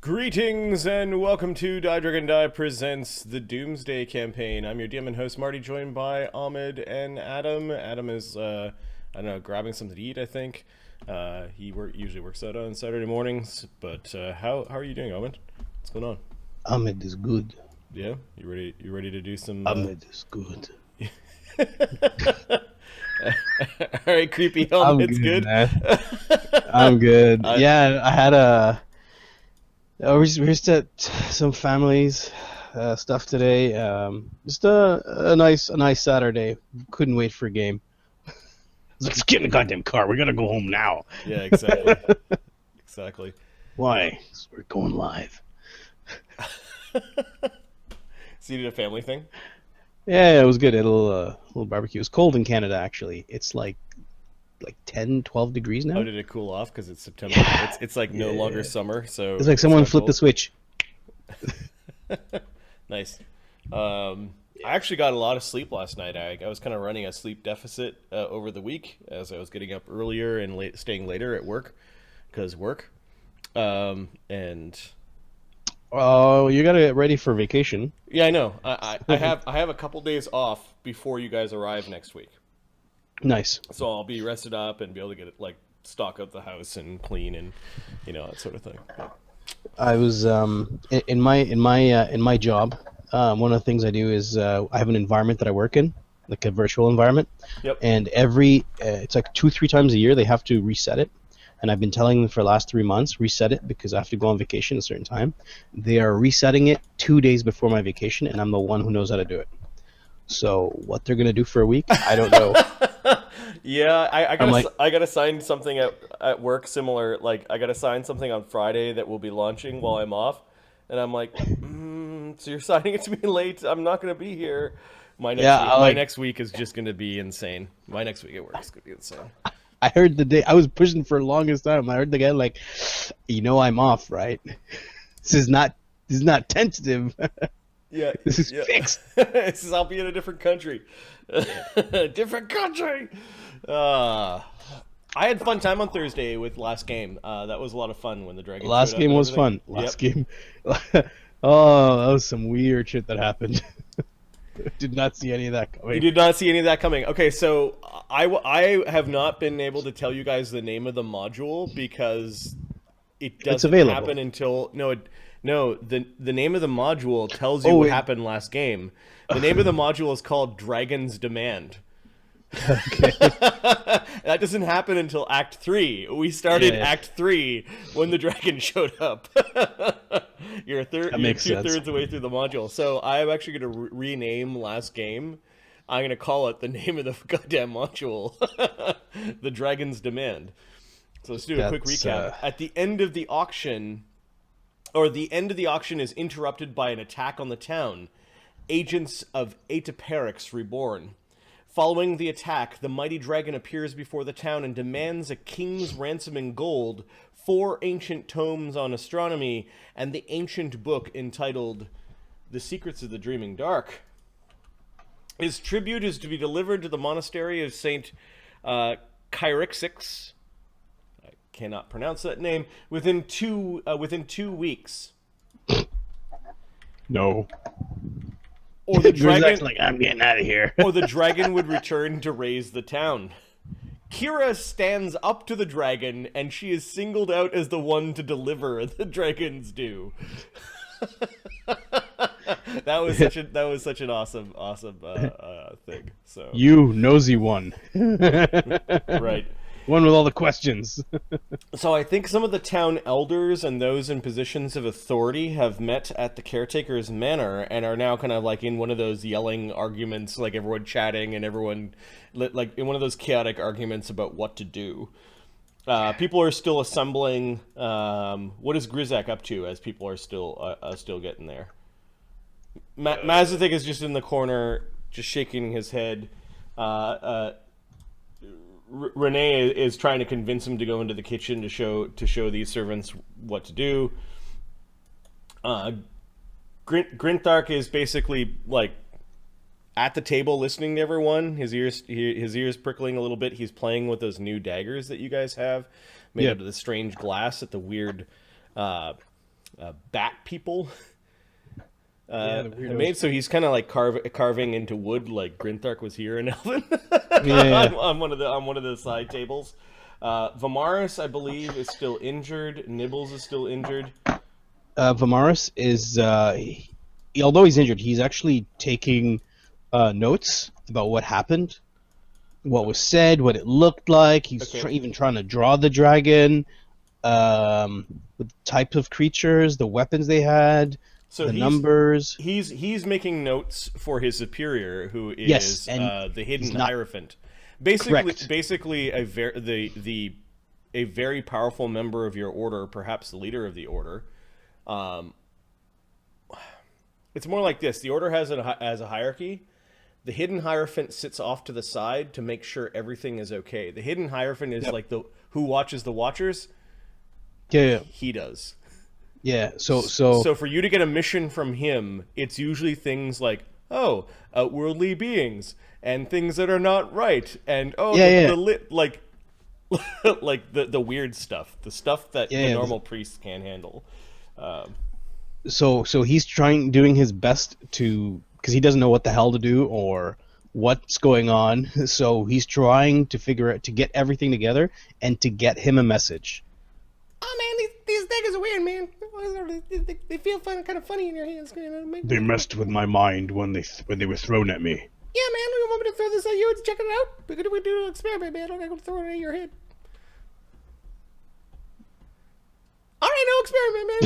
Greetings and welcome to Die Dragon Die presents the Doomsday campaign. I'm your DM and host Marty, joined by Ahmed and Adam. Adam is, I don't know, grabbing something to eat, I think. He usually works out on Saturday mornings, but how are you doing, Ahmed? What's going on? Ahmed is good. Yeah? You ready to do some... Ahmed is good. Alright, creepy Ahmed's good. I'm good. Yeah, I had we just at some families stuff today. Just a nice Saturday. Couldn't wait for a game. I was like, let's get in the goddamn car. We gotta go home now. Yeah, exactly. Exactly. Why? 'Cause we're going live. So you did a family thing? Yeah, it was good. A little barbecue. It's cold in Canada, actually. It's like 10, 12 degrees now. Oh, did it cool off because it's September? Yeah. It's like no longer summer, so it's like someone flipped the switch. Nice. I actually got a lot of sleep last night. I was kind of running a sleep deficit over the week as I was getting up earlier and staying later at work because work. And Oh, you gotta get ready for vacation. yeah, I know. I have a couple days off before you guys arrive next week. Nice. So I'll be rested up and be able to get like stock up the house and clean and that sort of thing. But... I was in my job. One of the things I do is I have an environment that I work in, like a virtual environment. Yep. And it's like 2-3 times a year they have to reset it. And I've been telling them for the last 3 months, reset it because I have to go on vacation at a certain time. They are resetting it 2 days before my vacation, and I'm the one who knows how to do it. So what they're gonna do for a week, I don't know. Yeah, I gotta sign something at work similar. Like I gotta sign something on Friday that will be launching while I'm off, and I'm like, so you're signing it to me late? I'm not gonna be here. My next week is just gonna be insane. My next week at work is gonna be insane. I heard the day I was pushing for the longest time. I heard the guy like, I'm off, right? This is not tentative. Yeah, this is fixed. This is I'll be in a different country. Different country. I had fun time on Thursday with last game. That was a lot of fun when the dragon. Last game was fun. Last game. Oh, that was some weird shit that happened. Did not see any of that coming. You did not see any of that coming. Okay, so I have not been able to tell you guys the name of the module because it doesn't happen until the name of the module tells you what happened last game. The name of the module is called Dragon's Demand. Okay. That doesn't happen until Act 3. We started Act 3 when the dragon showed up. You're two-thirds away through the module. So I'm actually going to rename last game. I'm going to call it the name of the goddamn module. The Dragon's Demand. So let's do a quick recap. At the end of the auction, the end of the auction is interrupted by an attack on the town. Agents of Aeteperax reborn. Following the attack, the mighty dragon appears before the town and demands a king's ransom in gold, 4 ancient tomes on astronomy, and the ancient book entitled The Secrets of the Dreaming Dark. His tribute is to be delivered to the monastery of Saint Kyrixix. I cannot pronounce that name. Within 2 weeks. No. Or the dragon, like, I'm getting out of here. Or the dragon would return to raise the town. Kira stands up to the dragon, and she is singled out as the one to deliver the dragon's due. That was such an awesome thing. So you nosy one, right? One with all the questions. So I think some of the town elders and those in positions of authority have met at the caretaker's manor and are now kind of like in one of those yelling arguments, like everyone chatting and everyone like in one of those chaotic arguments about what to do. People are still assembling. What is Grizzak up to as people are still getting there? Mazathic is just in the corner, just shaking his head. Rene is trying to convince him to go into the kitchen to show these servants what to do. Grinthark is basically like at the table listening to everyone. His ears prickling a little bit. He's playing with those new daggers that you guys have made out of the strange glass at the weird bat people. Yeah, made so he's kind of like carving into wood, like Grinthark was here in Elven. Yeah. on one of the side tables. Vamaris, I believe, is still injured. Nibbles is still injured. Vamaris is, although he's injured, he's actually taking notes about what happened, what was said, what it looked like. He's even trying to draw the dragon, the type of creatures, the weapons they had, the numbers. He's making notes for his superior, who is the hidden Hierophant. Basically, a very powerful member of your order, perhaps the leader of the order. It's more like this: the order has a hierarchy. The hidden Hierophant sits off to the side to make sure everything is okay. The hidden Hierophant is like who watches the Watchers. Yeah. He does. Yeah. So for you to get a mission from him, it's usually things like outworldly beings and things that are not right, and like the weird stuff, the stuff that the normal priests can't handle. So he's doing his best because he doesn't know what the hell to do or what's going on. So he's trying to get everything together and to get him a message. Oh man, these daggers are weird, man. They feel kind of funny in your hands. They messed with my mind when they were thrown at me. Yeah, man. You want me to throw this at you and check it out? We're gonna do an experiment, man. I'm gonna throw it at your head. All right, no experiment,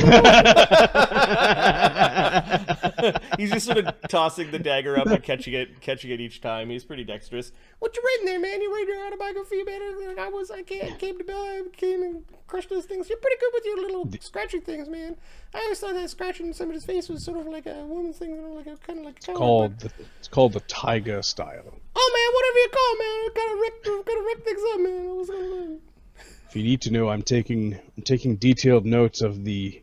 man. He's just sort of tossing the dagger up and catching it each time. He's pretty dexterous. What you reading there, man? You reading your autobiography, man? I came to Belheim, came and crushed those things. You're pretty good with your little scratching things, man. I always thought that scratching somebody's face was sort of like a woman's thing, like a kind of like. It's called the tiger style. Oh man, whatever you call it, man. I gotta wreck things up, man. What's going on? If you need to know, I'm taking detailed notes of the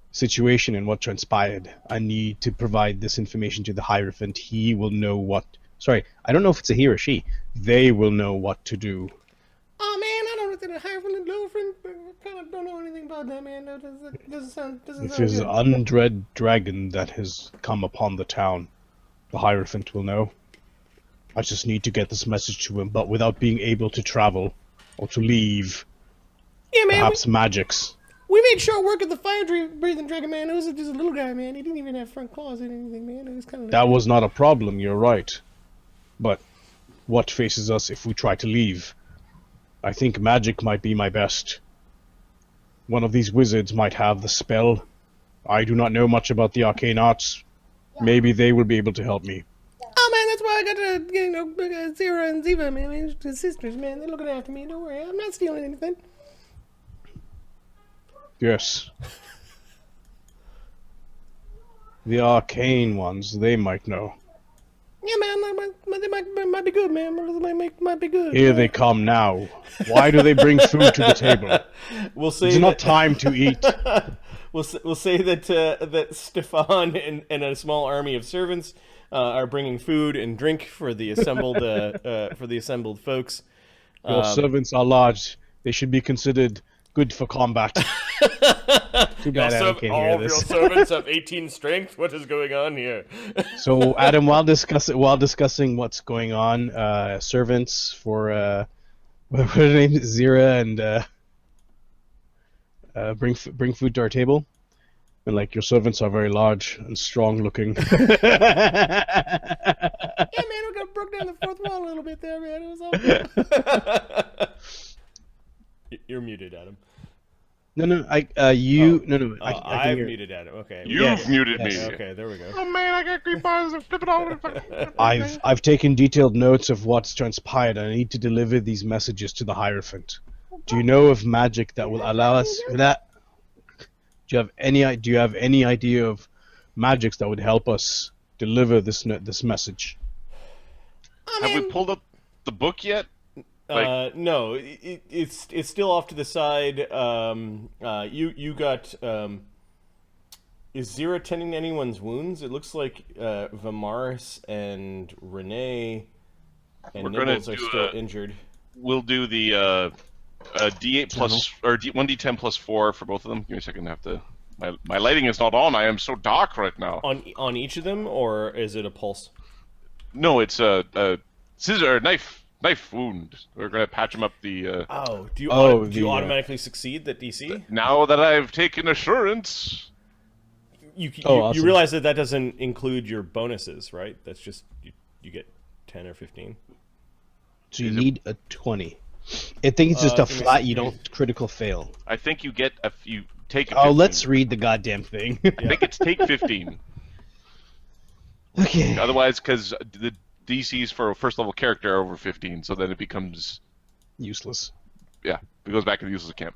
situation and what transpired. I need to provide this information to the Hierophant. He will know what... Sorry, I don't know if it's a he or she. They will know what to do. Oh, man, I don't know if it's a Hierophant and Loafin. I kind of don't know anything about that, man. That doesn't sound good. If there's an undead dragon that has come upon the town, the Hierophant will know. I just need to get this message to him, but without being able to travel... or to leave. Yeah, man. Perhaps magics. We made short work of the fire-breathing dragon, man. It was just a little guy, man. He didn't even have front claws or anything, man. It was kind of... That was not a problem, you're right. But what faces us if we try to leave? I think magic might be my best. One of these wizards might have the spell. I do not know much about the arcane arts. Maybe they will be able to help me. Oh man, that's why I got Zyra and Zyra, man. The sisters, man. They're looking after me. Don't worry, I'm not stealing anything. Yes. The arcane ones, they might know. Yeah, man. They might be good, man. Might be good. Here they come now. Why do they bring food to the table? We'll say it's not time to eat. We'll say that Stefan and a small army of servants are bringing food and drink for the assembled folks. Your servants are large. They should be considered good for combat. Too bad Adam can't hear this. All of your servants have 18 strength. What is going on here? So, Adam, while discussing what's going on, servants for what are their names? Zyra and bring food to our table. And like your servants are very large and strong looking. Yeah, man, we broke down the fourth wall a little bit there, man. It was all good. You're muted, Adam. No, I've muted Adam. Okay. You've muted me. Okay, there we go. Oh man, I got creep bars and flip it all. I've taken detailed notes of what's transpired, and I need to deliver these messages to the Hierophant. Do you know of magic that will allow us that? Do you have any idea of magics that would help us deliver this message? Have we pulled up the book yet? No, it's still off to the side. You got. Is Zyra tending to anyone's wounds? It looks like Vamaris and Rene and Nibbles are still injured. We'll do the D8 plus or 1d10 plus 4 for both of them. Give me a second. I have to My lighting is not on. I am so dark right now. On each of them, or is it a pulse? No, it's a scissor knife wound. We're gonna patch him up the. Do you automatically succeed that DC? Now that I've taken assurance. You realize that doesn't include your bonuses, right? That's just you get 10 or 15. So you need a 20. I think it's just a flat. You don't critical fail. I think you get you take. Oh, let's read the goddamn thing. I think it's take 15. Okay. Otherwise, because the DCs for a first level character are over 15, so then it becomes useless. Yeah, it goes back to the useless camp.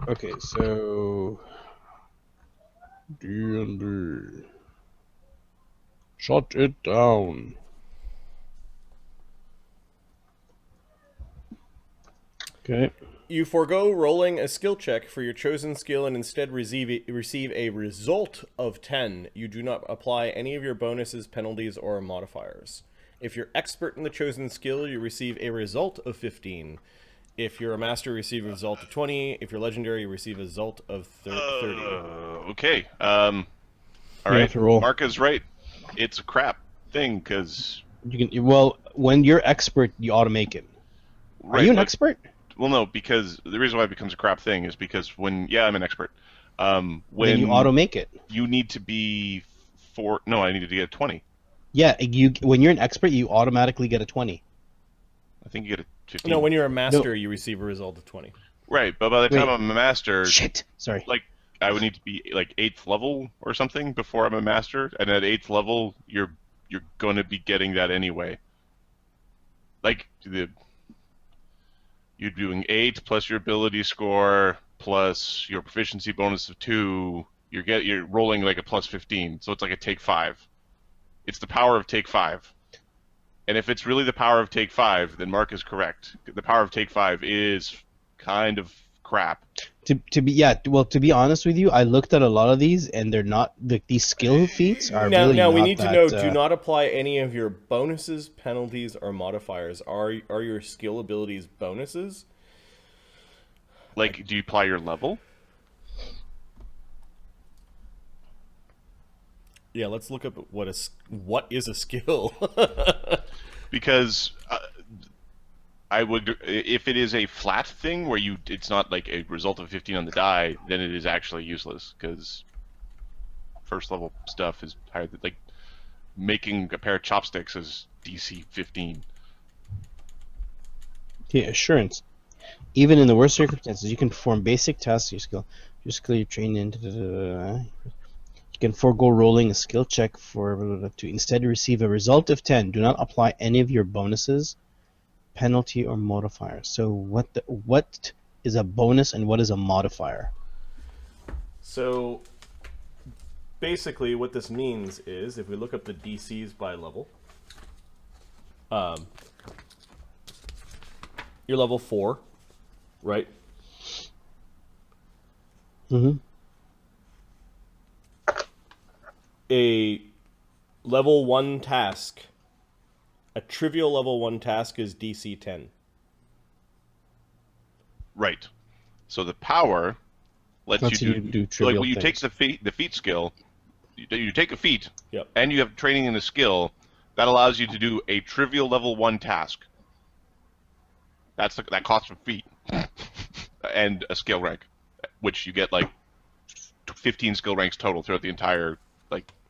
Okay, so D&D. Shut it down. Okay. You forego rolling a skill check for your chosen skill and instead receive a result of 10. You do not apply any of your bonuses, penalties, or modifiers. If you're expert in the chosen skill, you receive a result of 15. If you're a master, you receive a result of 20. If you're legendary, you receive a result of 30. Okay. All right. Mark is right. It's a crap thing because you can. Well, when you're expert, you ought to make it. Are you an expert? Well, no, because the reason why it becomes a crap thing is because I'm an expert. When then you auto make it. You need to be I needed to get a 20. Yeah, when you're an expert, you automatically get a 20. I think you get a 15. No, when you're a master, you receive a result of 20. Right, but by the time I'm a master... Shit! Sorry. Like, I would need to be, 8th level or something before I'm a master, and at 8th level, you're going to be getting that anyway. Like, you're doing 8 plus your ability score plus your proficiency bonus of 2. You're rolling like a plus 15, so it's like a take 5. It's the power of take 5. And if it's really the power of take 5, then Mark is correct. The power of take 5 is kind of crap. To be honest with you, I looked at a lot of these, and they're not these skill feats are really not. Now we need to know: do not apply any of your bonuses, penalties, or modifiers. Are your skill abilities bonuses? Like, do you apply your level? Yeah, let's look up what is a skill. Because I would, if it is a flat thing where it's not like a result of 15 on the die, then it is actually useless because first level stuff is higher. Like making a pair of chopsticks is DC 15. Okay, assurance. Even in the worst circumstances, you can perform basic tasks. Your skill you're trained in. You can forego rolling a skill check to instead receive a result of 10. Do not apply any of your bonuses, penalty, or modifier. So what is a bonus and what is a modifier? So basically what this means is if we look up the DCs by level, you're level 4, right? Mm-hmm. A level 1 task, a trivial level 1 task is DC 10. Right. So the power lets you do trivial things. You take the feat skill, you take a feat, yep, and you have training in a skill, that allows you to do a trivial level 1 task. That costs a feat and a skill rank, which you get like 15 skill ranks total throughout the entire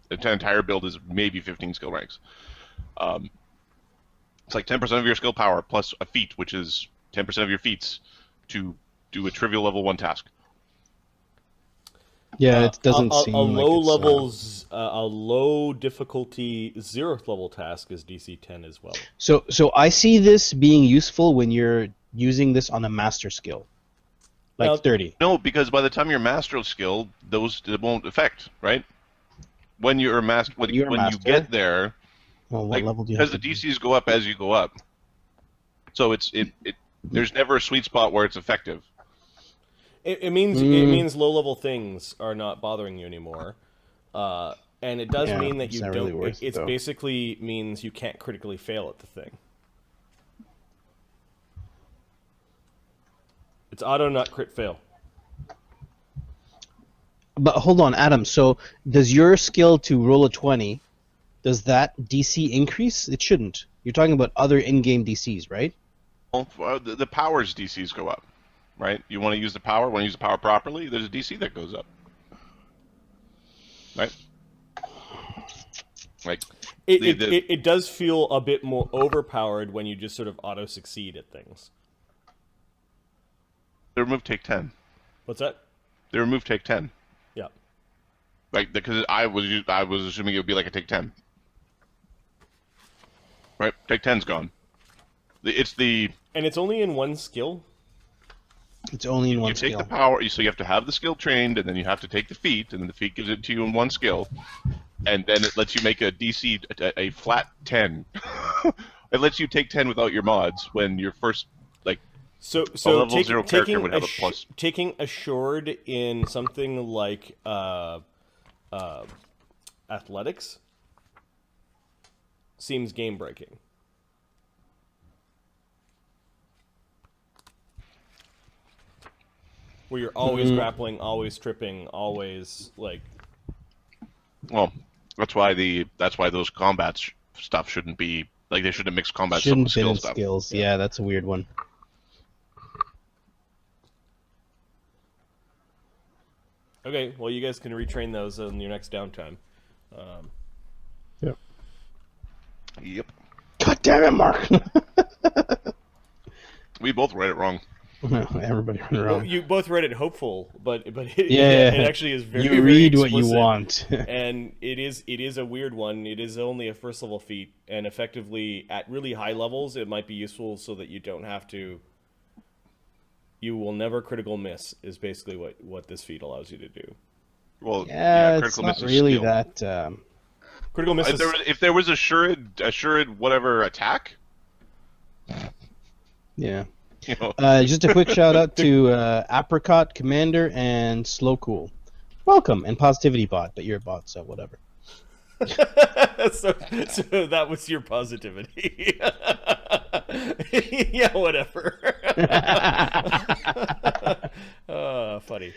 the entire build is maybe 15 skill ranks. It's like 10% of your skill power plus a feat, which is 10% of your feats to do a trivial level 1 task. Yeah, it doesn't seem a low difficulty 0th level task is DC 10 as well. So I see this being useful when you're using this on a master skill, like 30. No, because by the time you're master skill, those won't affect, right? When you're a master, when you get there, well, what level do you because the DCs go up as you go up, so there's never a sweet spot where it's effective. It means low level things are not bothering you anymore, and it does mean that you don't. Really it basically means you can't critically fail at the thing. It's auto not crit fail. But hold on, Adam. So does your skill to roll a 20, does that DC increase? It shouldn't. You're talking about other in-game DCs, right? Well, the power's DCs go up, right? You want to use the power, want to use the power properly, there's a DC that goes up. Right? Like it does feel a bit more overpowered when you just sort of auto-succeed at things. They remove take 10. What's that? They remove take 10. Yeah. Like, because I was assuming it would be like a take 10. Right? Take 10's gone. And it's only in one skill? It's only in one skill. You take the power, so you have to have the skill trained, and then you have to take the feat, and then the feat gives it to you in one skill, and then it lets you make a DC, a flat 10. It lets you take 10 without your mods when your first, like, so level 0 character would have a plus. Taking assured in something like athletics seems game-breaking. Where you're always grappling, always tripping, always like. Well, that's why those combat stuff shouldn't be like they shouldn't mix combat Shouldn't stuff fit with in skill stuff. skills. Yeah, that's a weird one. Okay, well, you guys can retrain those in your next downtime. Yep. Yep. God damn it, Mark! We both read it wrong. Everybody run around. Well, you both read it hopeful, but it actually is very. You read very what you want, and it is a weird one. It is only a first level feat, and effectively at really high levels, it might be useful so that you don't have to. You will never critical miss is basically what this feat allows you to do. Well, yeah, critical it's miss not is really skill. that. Critical miss. If there was assured whatever attack. Yeah. You know. Just a quick shout out to Apricot Commander and Slow Cool. Welcome, and Positivity Bot, but you're a bot, so whatever. so that was your positivity. Yeah, whatever. Funny.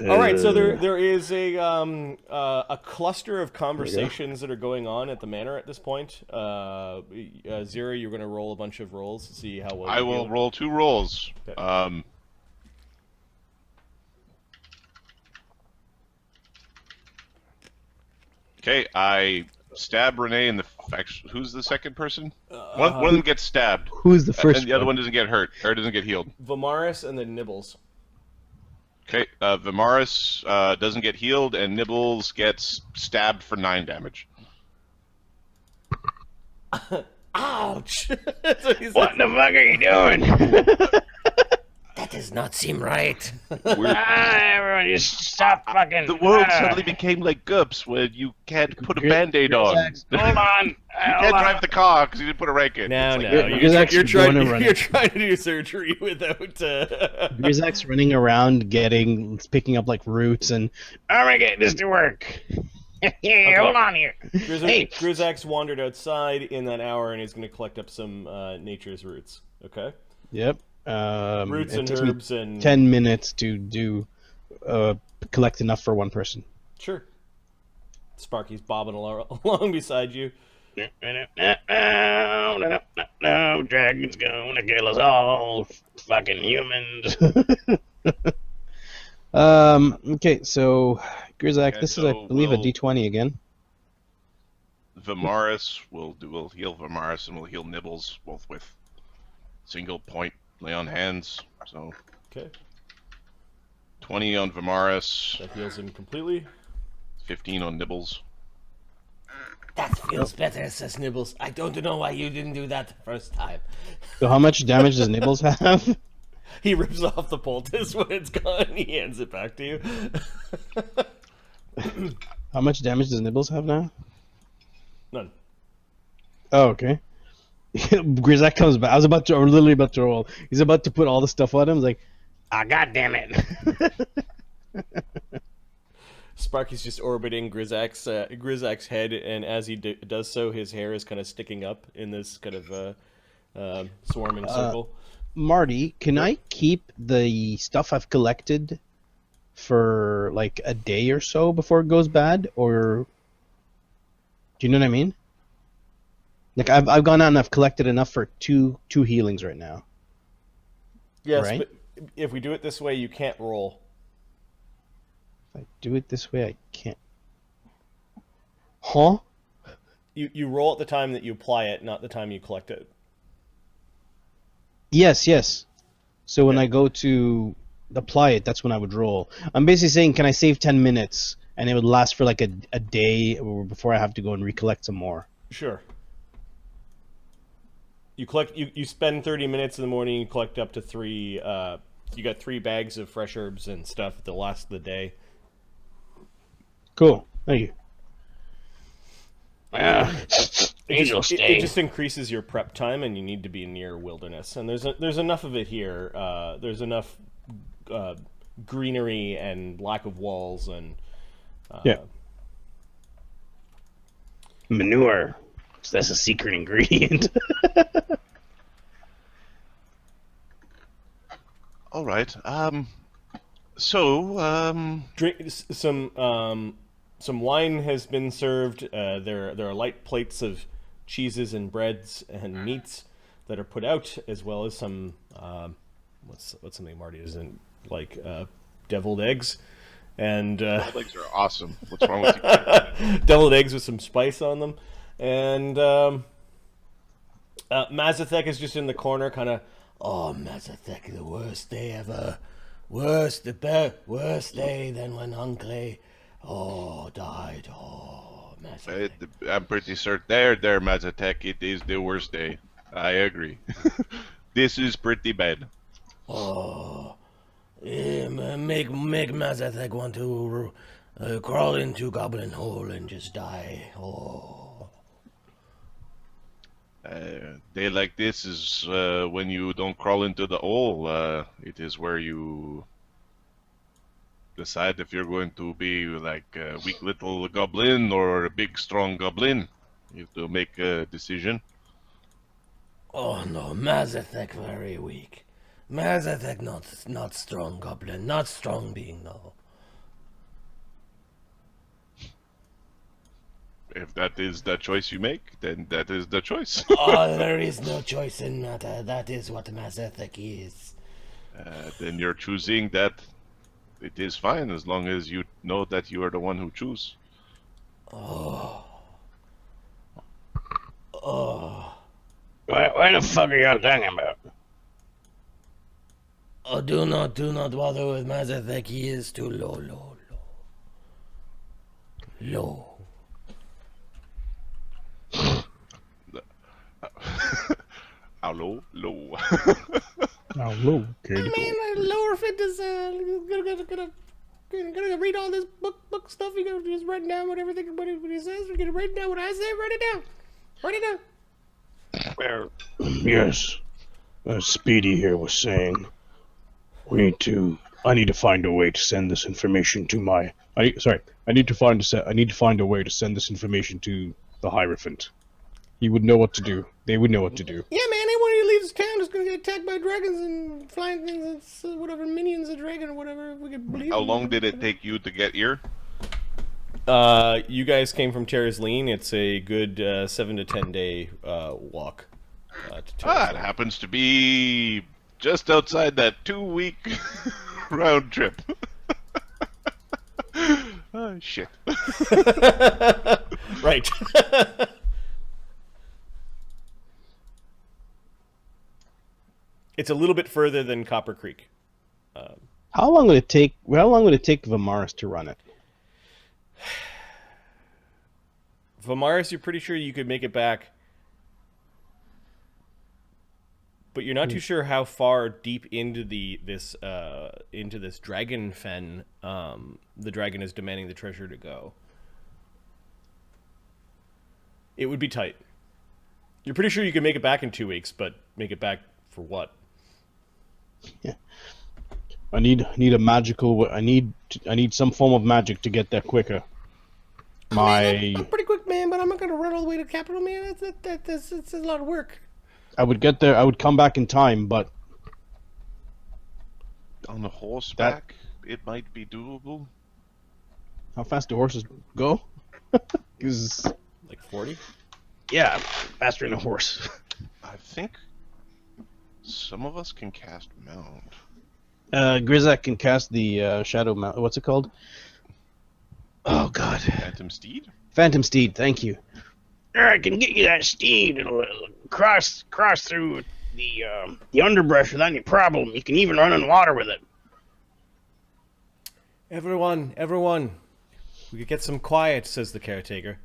All right, so there is a cluster of conversations that are going on at the manor at this point. Zyra, you're going to roll a bunch of rolls to see how well. I will roll 2 rolls. Okay. Okay, I stab Rene in the. Who's the second person? One of them gets stabbed. Who's the first? And the other one doesn't get hurt, or doesn't get healed. Vamaris and then Nibbles. Okay, Vamaris doesn't get healed, and Nibbles gets stabbed for 9 damage. Ouch! What the fuck are you doing? That does not seem right. Everyone, just stop fucking. The world suddenly became like GURPS, where you can't put a band-aid on. Hold on. You can't drive the car because you didn't put a rank in. No, It's no. like, You're trying to do surgery without. Grizzak's running around picking up like roots and I'm gonna get this to work. Okay. Hold on here. Grizzak's wandered outside in that hour and he's going to collect up some nature's roots. Okay. Yep. Roots and herbs and 10 minutes to collect enough for one person. Sure. Sparky's bobbing along beside you. No, dragon's gonna kill us all, fucking humans. Okay, so Grizzak, Okay, this so is, I believe, a D20 again. Vamaris will heal Vamaris and we'll heal Nibbles, both with single point lay on hands. So Okay. 20 on Vamaris, That heals him completely. 15 on Nibbles. That feels better, says Nibbles. I don't know why you didn't do that the first time. So how much damage does Nibbles have? He rips off the poultice when it's gone. He hands it back to you. How much damage does Nibbles have now? None. Oh, okay. Grizzak comes back. I was literally about to roll. He's about to put all the stuff on him. He's like, god damn it. Sparky's just orbiting Grizzak's head, and as he does so, his hair is kind of sticking up in this kind of swarming circle. Marty, can I keep the stuff I've collected for like a day or so before it goes bad, or do you know what I mean? Like I've gone out and I've collected enough for two healings right now. Yes, right? but if we do it this way, you can't roll. If I do it this way, I can't. Huh? You roll at the time that you apply it, not the time you collect it. Yes. So when I go to apply it, that's when I would roll. I'm basically saying, can I save 10 minutes and it would last for like a day before I have to go and recollect some more? Sure. You spend 30 minutes in the morning, you collect up to 3, you got 3 bags of fresh herbs and stuff that'll last the day. Cool. Thank you. It just increases your prep time, and you need to be near wilderness. And there's enough of it here. There's enough greenery and lack of walls and manure. So that's a secret ingredient. All right. Drink some wine has been served. There are light plates of cheeses and breads and meats that are put out, as well as some what's something Marty isn't like deviled eggs. And deviled eggs are awesome. What's wrong with you? Deviled eggs with some spice on them. And Mazathek is just in the corner, kind of. Oh, Mazathek, the worst day ever. Worst day than when Uncle died. Oh, Mazathek. I'm pretty certain there, Mazathek. It is the worst day. I agree. This is pretty bad. Oh, make Mazathek want to crawl into Goblin Hole and just die. Oh. Day like this is when you don't crawl into the hole. It is where you decide if you're going to be like a weak little goblin or a big strong goblin. You have to make a decision. Oh no, Mazathek very weak. Mazathek not strong goblin, not strong being, no. If that is the choice you make, then that is the choice. Oh, there is no choice in matter. That is what Mazathek is. Then you're choosing that. It is fine as long as you know that you are the one who choose. Oh. What the fuck are y'all talking about? Oh, do not bother with Mazathek. He is too low. How low? Low. How low? Okay. I mean, lower fit is gonna read all this book stuff. You gotta just write down what he says. You're gonna write down what I say. Write it down. Well, yes. As Speedy here was saying, I need to find a way to send this information to my. I need to find a way to send this information to the Hierophant. He would know what to do. They would know what to do. Yeah, man. Anyone who leaves town is gonna get attacked by dragons and flying things. And whatever minions of dragon or whatever. We could believe. How long did it take you to get here? You guys came from Terra's Lean. It's a good 7 to 10 day walk. It happens to be just outside that 2-week round trip. Oh, shit. Right. It's a little bit further than Copper Creek. How long would it take Vamaris to run it? Vamaris, you're pretty sure you could make it back, but you're not too sure how far deep into this Dragonfen the dragon is demanding the treasure to go. It would be tight. You're pretty sure you could make it back in 2 weeks, but make it back for what? Yeah. I need a magical. I need some form of magic to get there quicker. I'm pretty quick, man, but I'm not gonna run all the way to the capital, man. That's a lot of work. I would get there. I would come back in time, but on the horseback. it might be doable. How fast do horses go? 'Cause Like 40? yeah, faster than a horse. I think some of us can cast Mound. Grizzak can cast the Shadow Mount. What's it called? Oh God, Phantom Steed? Phantom Steed. Thank you. I can get you that steed. It'll cross through the underbrush without any problem. You can even run in water with it. Everyone, we could get some quiet, says the caretaker.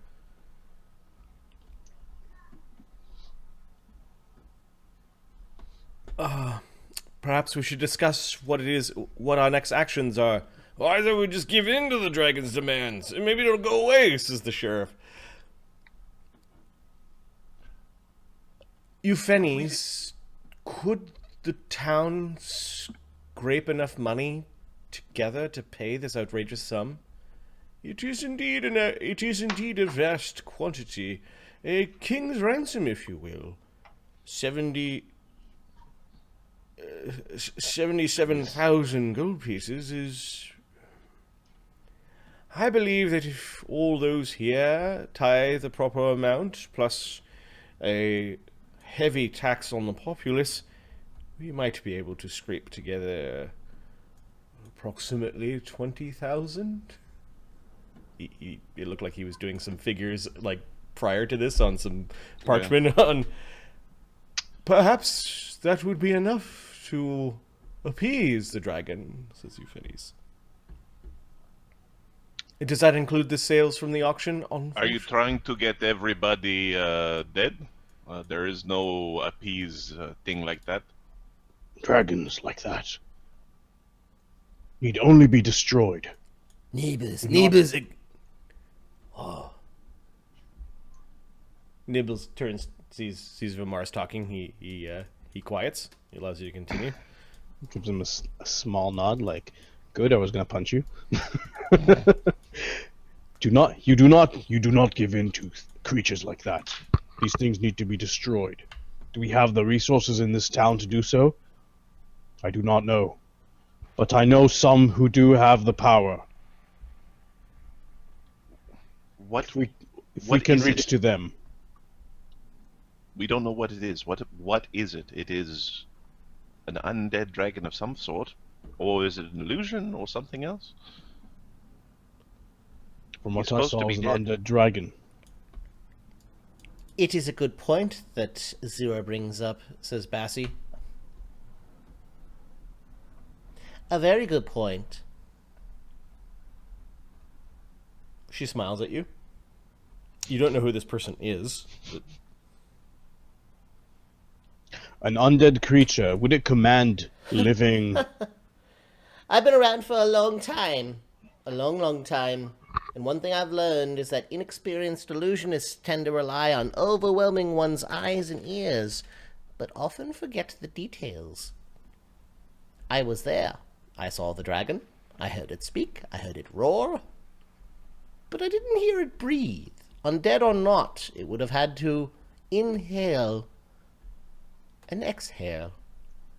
Perhaps we should discuss what our next actions are. Why don't we just give in to the dragon's demands, and maybe it'll go away, says the sheriff. You Fennies, could the town scrape enough money together to pay this outrageous sum? It is indeed a vast quantity, a king's ransom, if you will. 77,000 gold pieces is... I believe that if all those here tithe the proper amount, plus a heavy tax on the populace, we might be able to scrape together approximately 20,000. It looked like he was doing some figures like prior to this on some parchment. On perhaps that would be enough to appease the dragon, says Euphenies. Does that include the sales from the auction? Are you trying to get everybody dead? There is no appease thing like that. Dragons like that need only be destroyed. Nibbles. Oh. Nibbles turns, sees Vamaris talking. He quiets. He allows you to continue. Gives him a small nod, like, "Good, I was gonna punch you." You do not give in to creatures like that. These things need to be destroyed. Do we have the resources in this town to do so? I do not know. But I know some who do have the power. If we can reach to them. We don't know what it is. What is it? It is an undead dragon of some sort, or is it an illusion, or something else? From what I saw, it was an undead dragon. It is a good point that Zyra brings up, says Bassy. A very good point. She smiles at you. You don't know who this person is. But... An undead creature. Would it command living? I've been around for a long time. A long, long time. And one thing I've learned is that inexperienced illusionists tend to rely on overwhelming one's eyes and ears, but often forget the details. I was there. I saw the dragon. I heard it speak. I heard it roar. But I didn't hear it breathe. Undead or not, it would have had to inhale and exhale.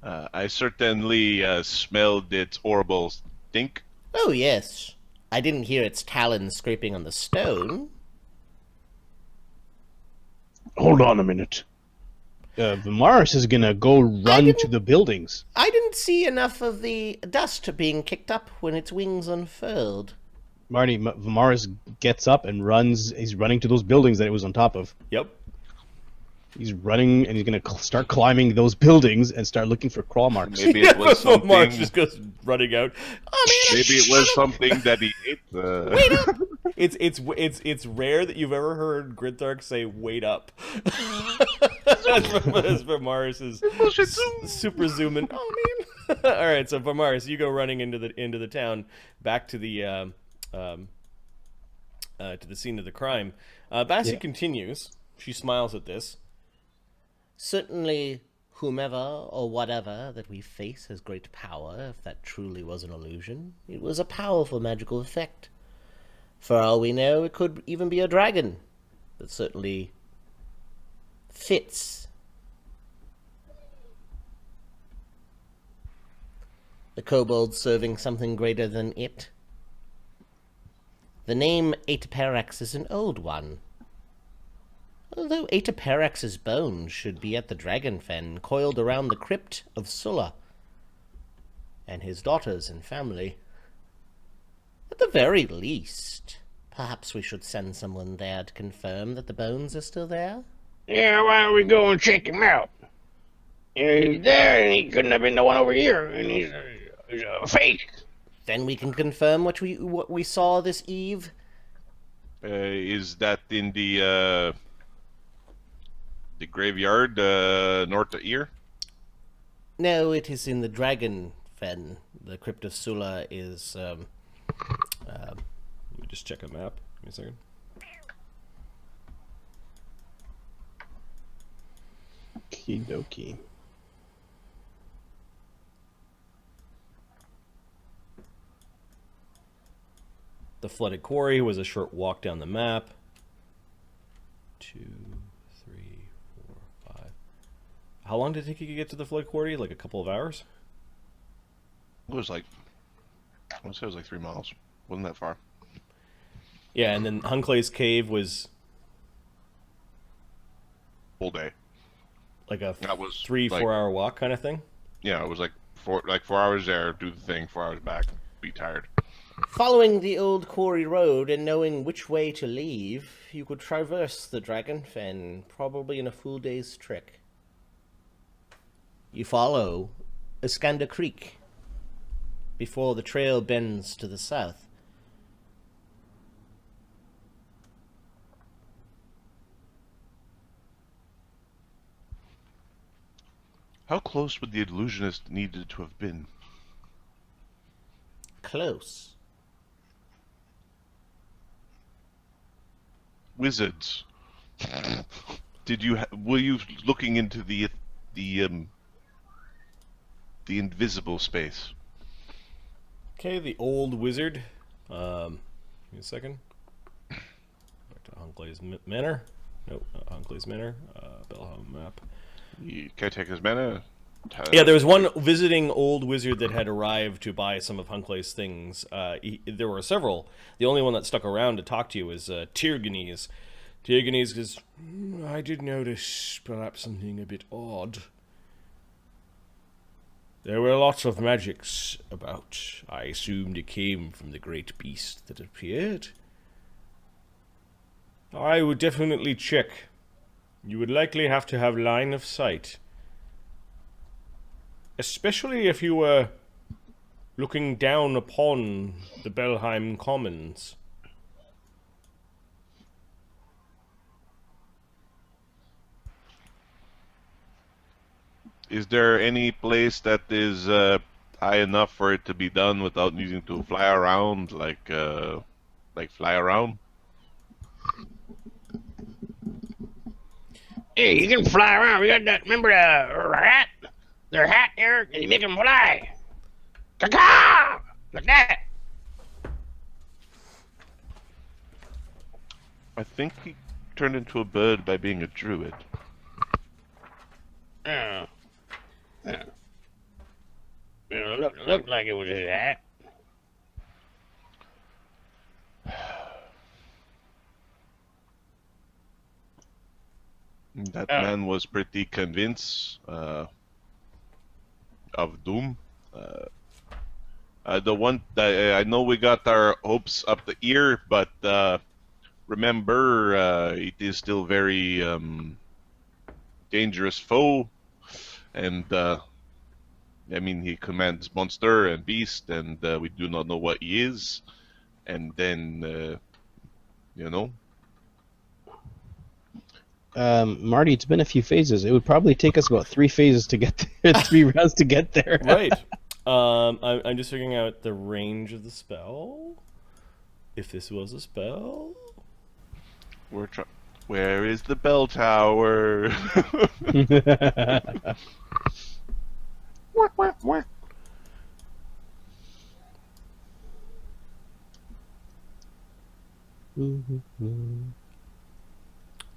I certainly smelled its horrible stink. Oh, yes. I didn't hear its talons scraping on the stone. Hold on a minute. Vamaris is gonna go run to the buildings. I didn't see enough of the dust being kicked up when its wings unfurled. Marty, Vamaris gets up and runs. He's running to those buildings that it was on top of. Yep. He's running, and he's going to start climbing those buildings and start looking for crawl marks. Maybe it was something. Vamaris just goes running out. Oh, man, Maybe it was something that he ate. Wait up! It's rare that you've ever heard Grinthark say "wait up." As Vamaris is super zooming. Oh man! All right, so Vamaris, you go running into the town, back to the scene of the crime. Bassy continues. She smiles at this. Certainly, whomever or whatever that we face has great power, if that truly was an illusion. It was a powerful magical effect. For all we know, it could even be a dragon. That certainly fits. The kobold serving something greater than it? The name Aeteperax is an old one. Although Aeteperax's bones should be at the Dragonfen, coiled around the crypt of Sula and his daughters and family. At the very least, perhaps we should send someone there to confirm that the bones are still there? Yeah, why don't we go and check him out? He's there, and he couldn't have been the one over here, and he's a fake. Then we can confirm what we saw this eve. Is that in the graveyard north of here? No, it is in the Dragonfen. The crypt of Sula is. Let me just check a map. Give me a second. Okie dokie. The flooded quarry was a short walk down the map. 2, 3, 4, 5. How long did it take you to get to the flooded quarry? Like a couple of hours? It was like, I want to say it was like 3 miles. Wasn't that far. Yeah, and then Hunclay's cave was Whole day. like a That was 3-4 like, hour walk kind of thing. Yeah, it was like 4 hours there, do the thing, 4 hours back, be tired. Following the old quarry road and knowing which way to leave, you could traverse the Dragonfen, probably in a full day's trek. You follow Iskander Creek before the trail bends to the south. How close would the illusionist needed to have been? Close. Wizards. Were you looking into the invisible space? Okay, the old wizard. Give me a second. Back to Hunclay's Manor. Nope, not Hunclay's Manor. Belheim map. The caretaker's manor? Yeah, there was one visiting old wizard that had arrived to buy some of Hunclay's things. There were several. The only one that stuck around to talk to you was Tyrgenes. Tyrgenes goes, I did notice perhaps something a bit odd. There were lots of magics about. I assumed it came from the great beast that appeared. I would definitely check. You would likely have to have line of sight. Especially if you were looking down upon the Belheim Commons. Is there any place that is high enough for it to be done without needing to fly around, like fly around? Hey, you can fly around. We got that. Remember the rat? Their hat there, and you make them fly. Caw-caw! Like that. I think he turned into a bird by being a druid. Yeah. It looked like it was his hat. That man was pretty convinced of doom. The one that I know we got our hopes up the ear, but remember, it is still very dangerous foe, and I mean he commands monster and beast, and we do not know what he is, and then you know. Marty, it's been a few phases. It would probably take us about 3 phases to get there, 3 rounds to get there. Right. I'm just figuring out the range of the spell. If this was a spell. Where is the bell tower?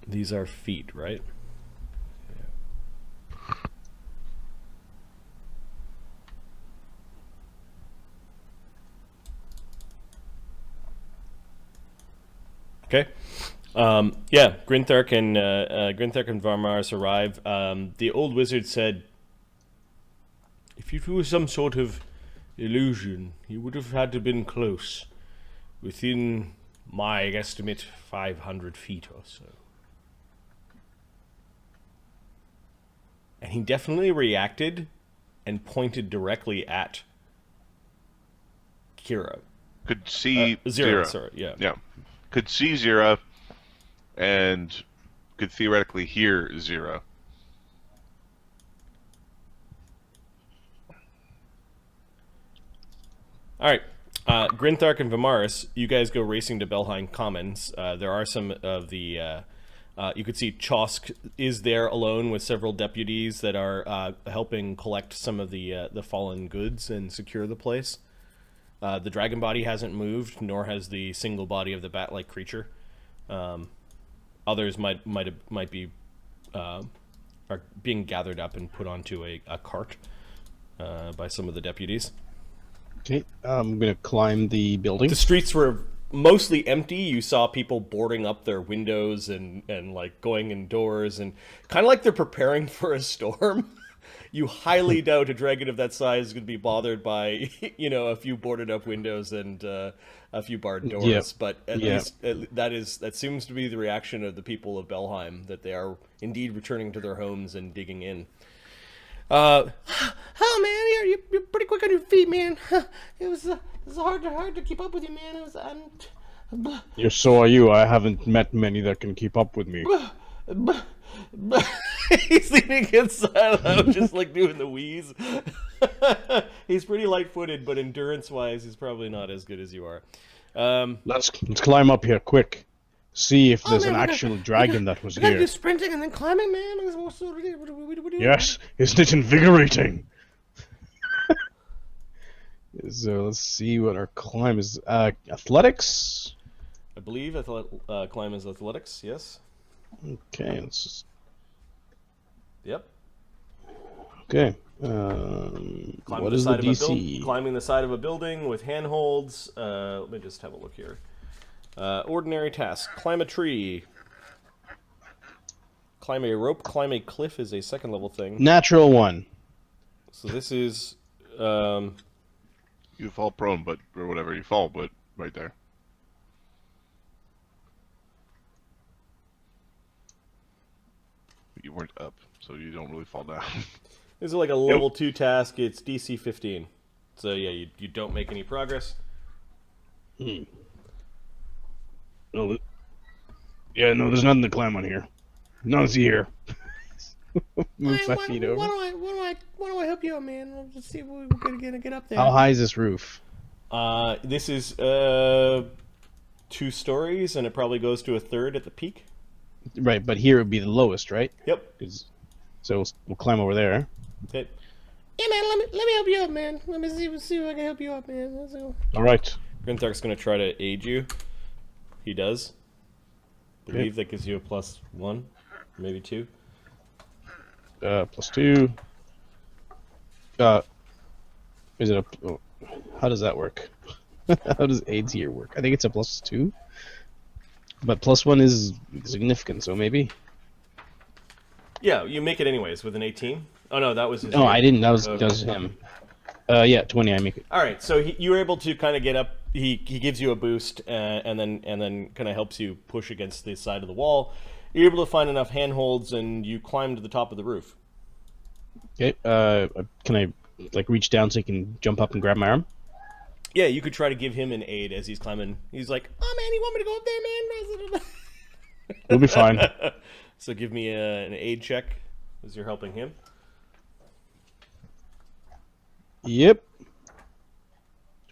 These are feet, right? Yeah. Okay. Yeah, Grinthark and Vamaris arrive. The old wizard said, if it was some sort of illusion, he would have had to have been close. Within my estimate, 500 feet or so. And he definitely reacted and pointed directly at Kira. Could see Zyra. Zyra. Sorry, yeah. Yeah. Could see Zyra and could theoretically hear Zyra. All right. Grinthark and Vamaris, you guys go racing to Belheim Commons. There are some of the... you could see Chosk is there alone with several deputies that are helping collect some of the fallen goods and secure the place. The dragon body hasn't moved, nor has the single body of the bat-like creature. Others might be are being gathered up and put onto a cart by some of the deputies. Okay, I'm gonna climb the building. The streets were mostly empty. You saw people boarding up their windows and like going indoors and kind of like they're preparing for a storm. You highly doubt a dragon of that size is going to be bothered by, a few boarded up windows and a few barred doors. Yep. But at least that seems to be the reaction of the people of Belheim, that they are indeed returning to their homes and digging in. Oh man, you're pretty quick on your feet, man. It was hard to keep up with you, man. So are you. I haven't met many that can keep up with me. He's leaning against Silo, just like doing the wheeze. He's pretty light-footed, but endurance-wise, he's probably not as good as you are. Let's climb up here quick. See if there's an actual dragon that was here. Do sprinting and then climbing, man. Yes, isn't it invigorating? So let's see what our climb is. Athletics. I believe climb is athletics. Yes. Okay. Let's just... Yep. Okay. What is the DC? Climbing the side of a building with handholds. Let me just have a look here. Ordinary task. Climb a tree. Climb a rope. Climb a cliff is a second level thing. Natural 1. So this is... You fall prone, or whatever, you fall, but right there. You weren't up, so you don't really fall down. This is like a level 2 task. It's DC 15. So yeah, you don't make any progress. No, there's nothing to climb on here. Nothing's here. Move 5 feet over. Why do I help you out, man? Let's see if we're gonna get up there. How high is this roof? This is 2 stories, and it probably goes to a third at the peak. Right, but here would be the lowest, right? Yep. So we'll climb over there. Okay. Yeah, man. Let me help you out, man. Let me see if I can help you out, man. Let's go. All right. Grinthark's gonna try to aid you. He does. I believe that gives you a +1, maybe 2. +2. Is it a... Oh, how does that work? How does aids here work? I think it's a +2. But +1 is significant, so maybe? Yeah, you make it anyways with an 18. Oh no, that was his... No, I didn't. That was him. Yeah, 20, I make it. Alright, so you were able to kind of get up. He gives you a boost, and then kind of helps you push against the side of the wall. You're able to find enough handholds, and you climb to the top of the roof. Okay, can I reach down so he can jump up and grab my arm? Yeah, you could try to give him an aid as he's climbing. He's like, "Oh man, you want me to go up there, man?" We'll be fine. So give me an aid check as you're helping him. Yep.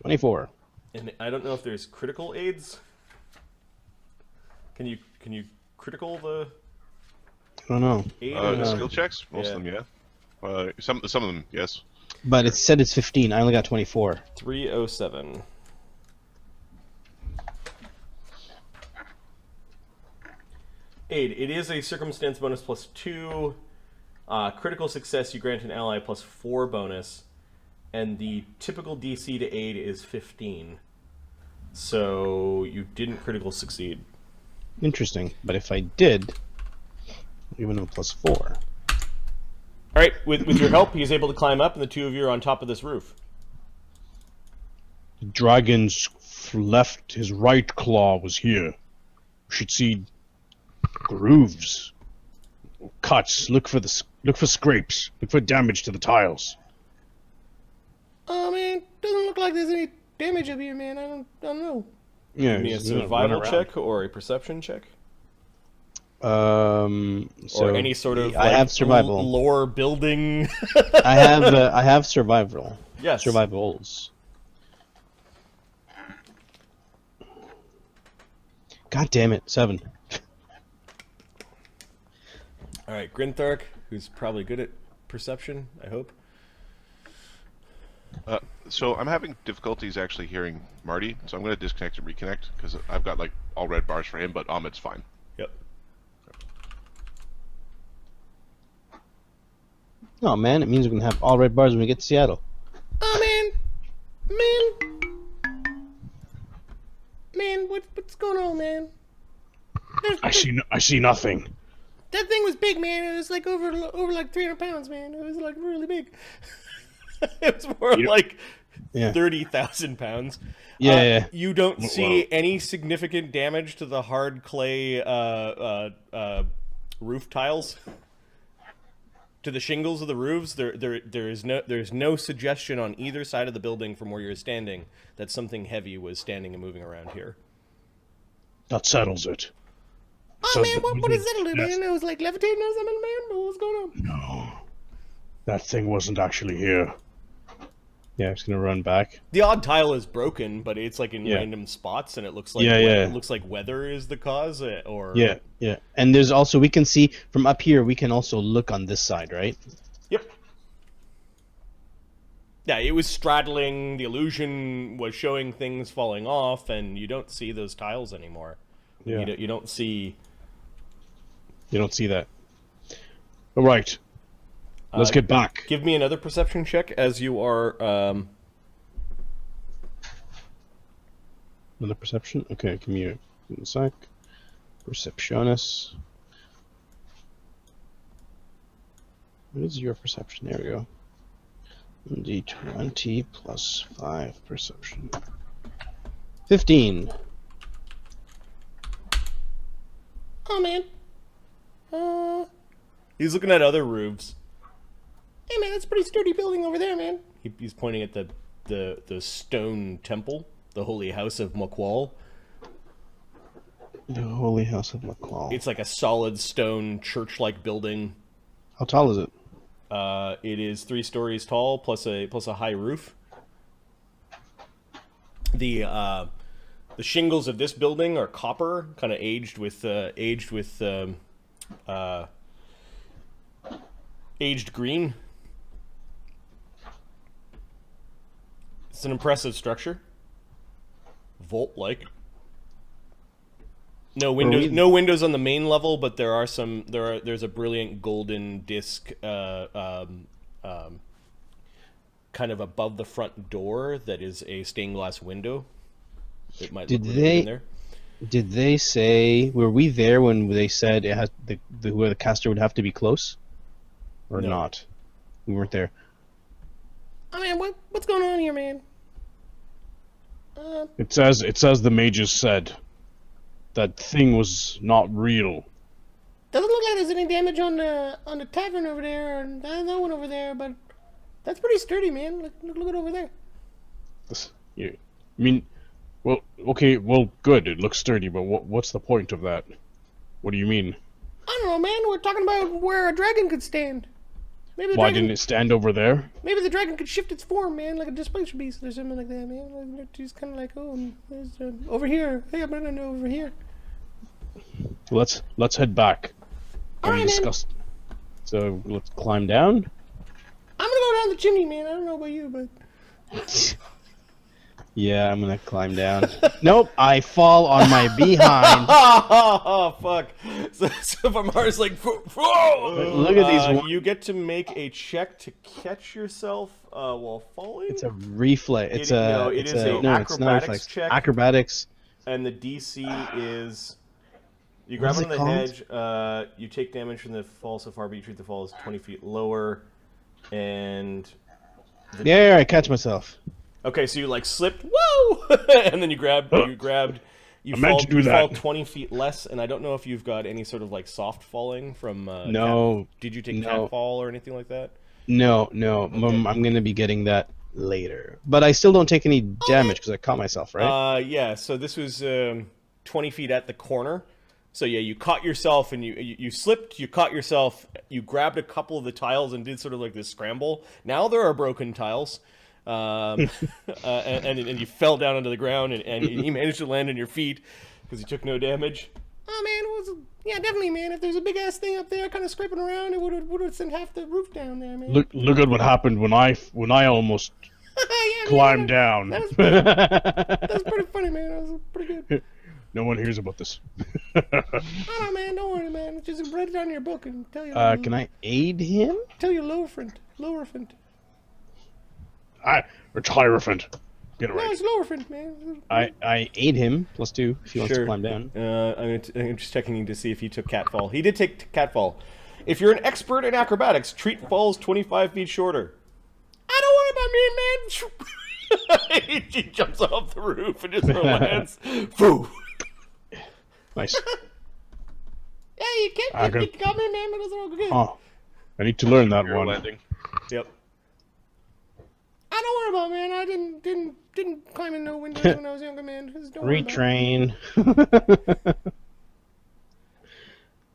24. And I don't know if there's critical aids. Can you critical the? I don't know. Aid skill checks, most of them, yeah. Some of them, yes. But it said it's 15. I only got 24. 307. Aid. It is a circumstance bonus +2. Critical success, you grant an ally +4 bonus. And the typical DC to aid is 15. So you didn't critical succeed. Interesting. But if I did, even a +4. All right, with your help, he's able to climb up, and the two of you are on top of this roof. The dragon's left, his right claw was here. We should see grooves, cuts. Look for scrapes. Look for damage to the tiles. Oh man, doesn't look like there's any damage up here, man. I don't know. Yeah, Give me a survival check or a perception check. So or any sort of I have survival lore building. I have survival. Yes. Survivals. God damn it, 7. All right, Grinthark, who's probably good at perception, I hope. So I'm having difficulties actually hearing Marty, so I'm going to disconnect and reconnect because I've got like all red bars for him, but Ahmed's fine. Yep. Oh man, it means we can have all red bars when we get to Seattle. Oh man, what's going on, man? I see nothing. That thing was big, man. It was like over like 300 pounds, man. It was like really big. It was more like 30,000 pounds. Yeah. You don't see any significant damage to the hard clay roof tiles. To the shingles of the roofs, there's no suggestion on either side of the building from where you're standing that something heavy was standing and moving around here. That settles it. Oh So man, what does that do, yes. man? It was like levitating or something, man. What's going on? No, that thing wasn't actually here. Yeah, I'm just gonna run back. The odd tile is broken, but it's like in random spots, and it looks like it looks like weather is the cause, or yeah. And there's also, we can see from up here. We can also look on this side, right? Yep. Yeah, it was straddling. The illusion was showing things falling off, and you don't see those tiles anymore. Yeah. You don't see. You don't see that. All right. Let's get back. Give me another perception check as you are. Another perception. Okay, give me a sec. Perceptionis. What is your perception? There we go. D20 plus 5 perception. 15. Oh man. He's looking at other roofs. Hey man, that's a pretty sturdy building over there, man. He's pointing at the stone temple, the holy house of Makwal. The holy house of Makwal. It's like a solid stone church-like building. How tall is it? It is 3 stories tall, plus a high roof. The shingles of this building are copper, kind of aged with aged green. It's an impressive structure. Vault-like. No windows on the main level, but there's a brilliant golden disc kind of above the front door that is a stained glass window. It might look really good in there. Did they say, were we there when they said it has where the caster would have to be close? Or No. not? We weren't there. Oh man, what's going on here, man? It says the mages said that thing was not real. Doesn't look like there's any damage on the tavern over there, and that one over there, but that's pretty sturdy, man. Look at over there. Well, okay, well, good. It looks sturdy, but what's the point of that? What do you mean? I don't know, man. We're talking about where a dragon could stand. Maybe Why didn't it stand over there? Maybe the dragon could shift its form, man, like a displacement beast or something like that, man. Like, just kind of like, oh, there's over here. Hey, I'm gonna know over here. Let's head back. All right, man. So let's climb down. I'm gonna go down the chimney, man. I don't know about you, but Yeah, I'm gonna climb down. Nope, I fall on my behind. oh fuck! So Vamaris like, Look at these. You get to make a check to catch yourself while falling. It's a reflex. It's an acrobatics reflex. check. Acrobatics. And the DC is You grab onto the hedge. You take damage from the fall so far, but you treat the fall as 20 feet lower. And I catch myself. Okay, so you like slipped, whoa, and then you fall 20 feet less. And I don't know if you've got any sort of like soft falling from. No. Did you take cat fall or anything like that? No. Okay. I'm gonna be getting that later, but I still don't take any damage because I caught myself, right? Yeah. So this was 20 feet at the corner. So yeah, you caught yourself and you slipped, you caught yourself, you grabbed a couple of the tiles and did sort of like this scramble. Now there are broken tiles, and you fell down onto the ground and you managed to land on your feet because you took no damage. Oh man, yeah, definitely, man. If there's a big ass thing up there, kind of scraping around, it would have sent half the roof down there, man. Look at what happened when I almost climbed down. That was pretty funny, man. That was pretty good. No one hears about this. I don't know, man. Don't worry, man. Just write it down in your book and tell you. Can I aid him? Tell your lower friend. It's Hierophant. Get it right. No, it's lower friend, man. I aid him +2 if he wants to climb down. I'm just checking to see if he took catfall. He did take catfall. If you're an expert in acrobatics, treat falls 25 feet shorter. I don't worry about me, man. He jumps off the roof and just lands. Foo. Nice. Yeah, you got me, man, but it's all good. Oh, I need to learn that one. Landing. Yep. I don't worry about, man. I didn't climb in no windows when I was younger, man. Retrain.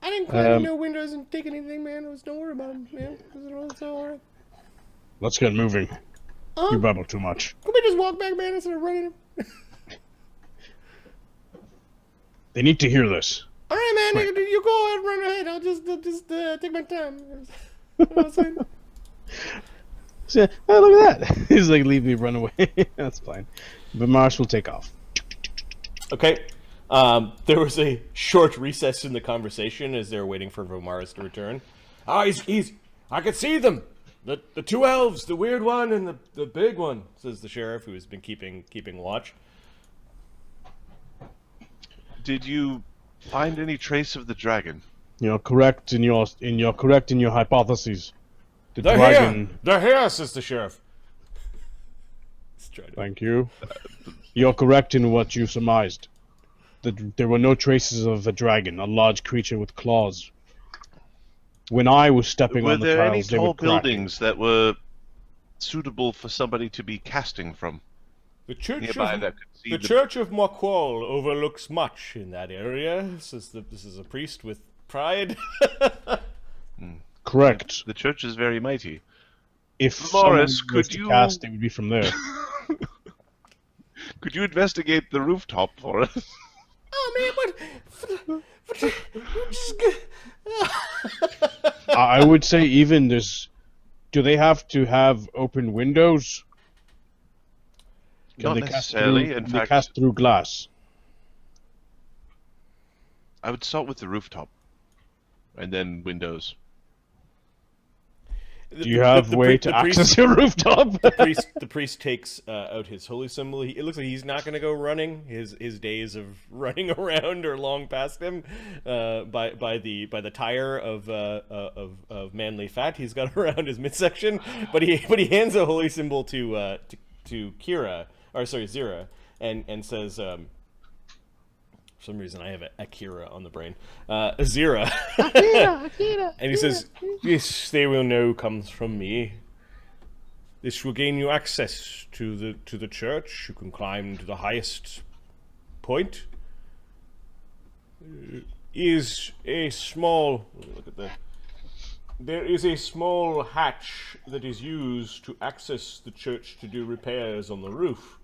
I didn't climb in no windows and take anything, man. Don't worry about it, man. It's all right. Let's get moving. You babble too much. Can we just walk back, man, instead of running? They need to hear this. All right, man. You go ahead and run ahead. I'll just take my time. You know what I'm saying? So, oh, look at that. He's like, leave me, run away. That's fine. Vamaris will take off. Okay. There was a short recess in the conversation as they were waiting for Vamaris to return. He's I could see them. The two elves, the weird one and the big one, says the sheriff, who has been keeping watch. Did you find any trace of the dragon? You're correct in your hypotheses. They're here, says the sheriff. Thank you. You're correct in what you surmised. There were no traces of a dragon, a large creature with claws. When I was stepping on the tiles, were there any tall crack. buildings that were suitable for somebody to be casting from? The church nearby Church of Moquol overlooks much in that area. This is a priest with pride. Correct. The church is very mighty. If someone was could to you cast, it would be from there. Could you investigate the rooftop for us? Oh man, but I would say even do they have to have open windows? Not necessarily. In fact, cast through glass. I would start with the rooftop, and then windows. Do you have a way to access your rooftop? The priest takes out his holy symbol. It looks like he's not going to go running. His days of running around are long past him. By the tire of manly fat he's got around his midsection. But he hands a holy symbol to Zyra, and says. For some reason, I have Akira on the brain. Zyra. Akira. And he says, "This they will know comes from me. This will gain you access to the church. You can climb to the highest point. Is a small look at that. There is a small hatch that is used to access the church to do repairs on the roof.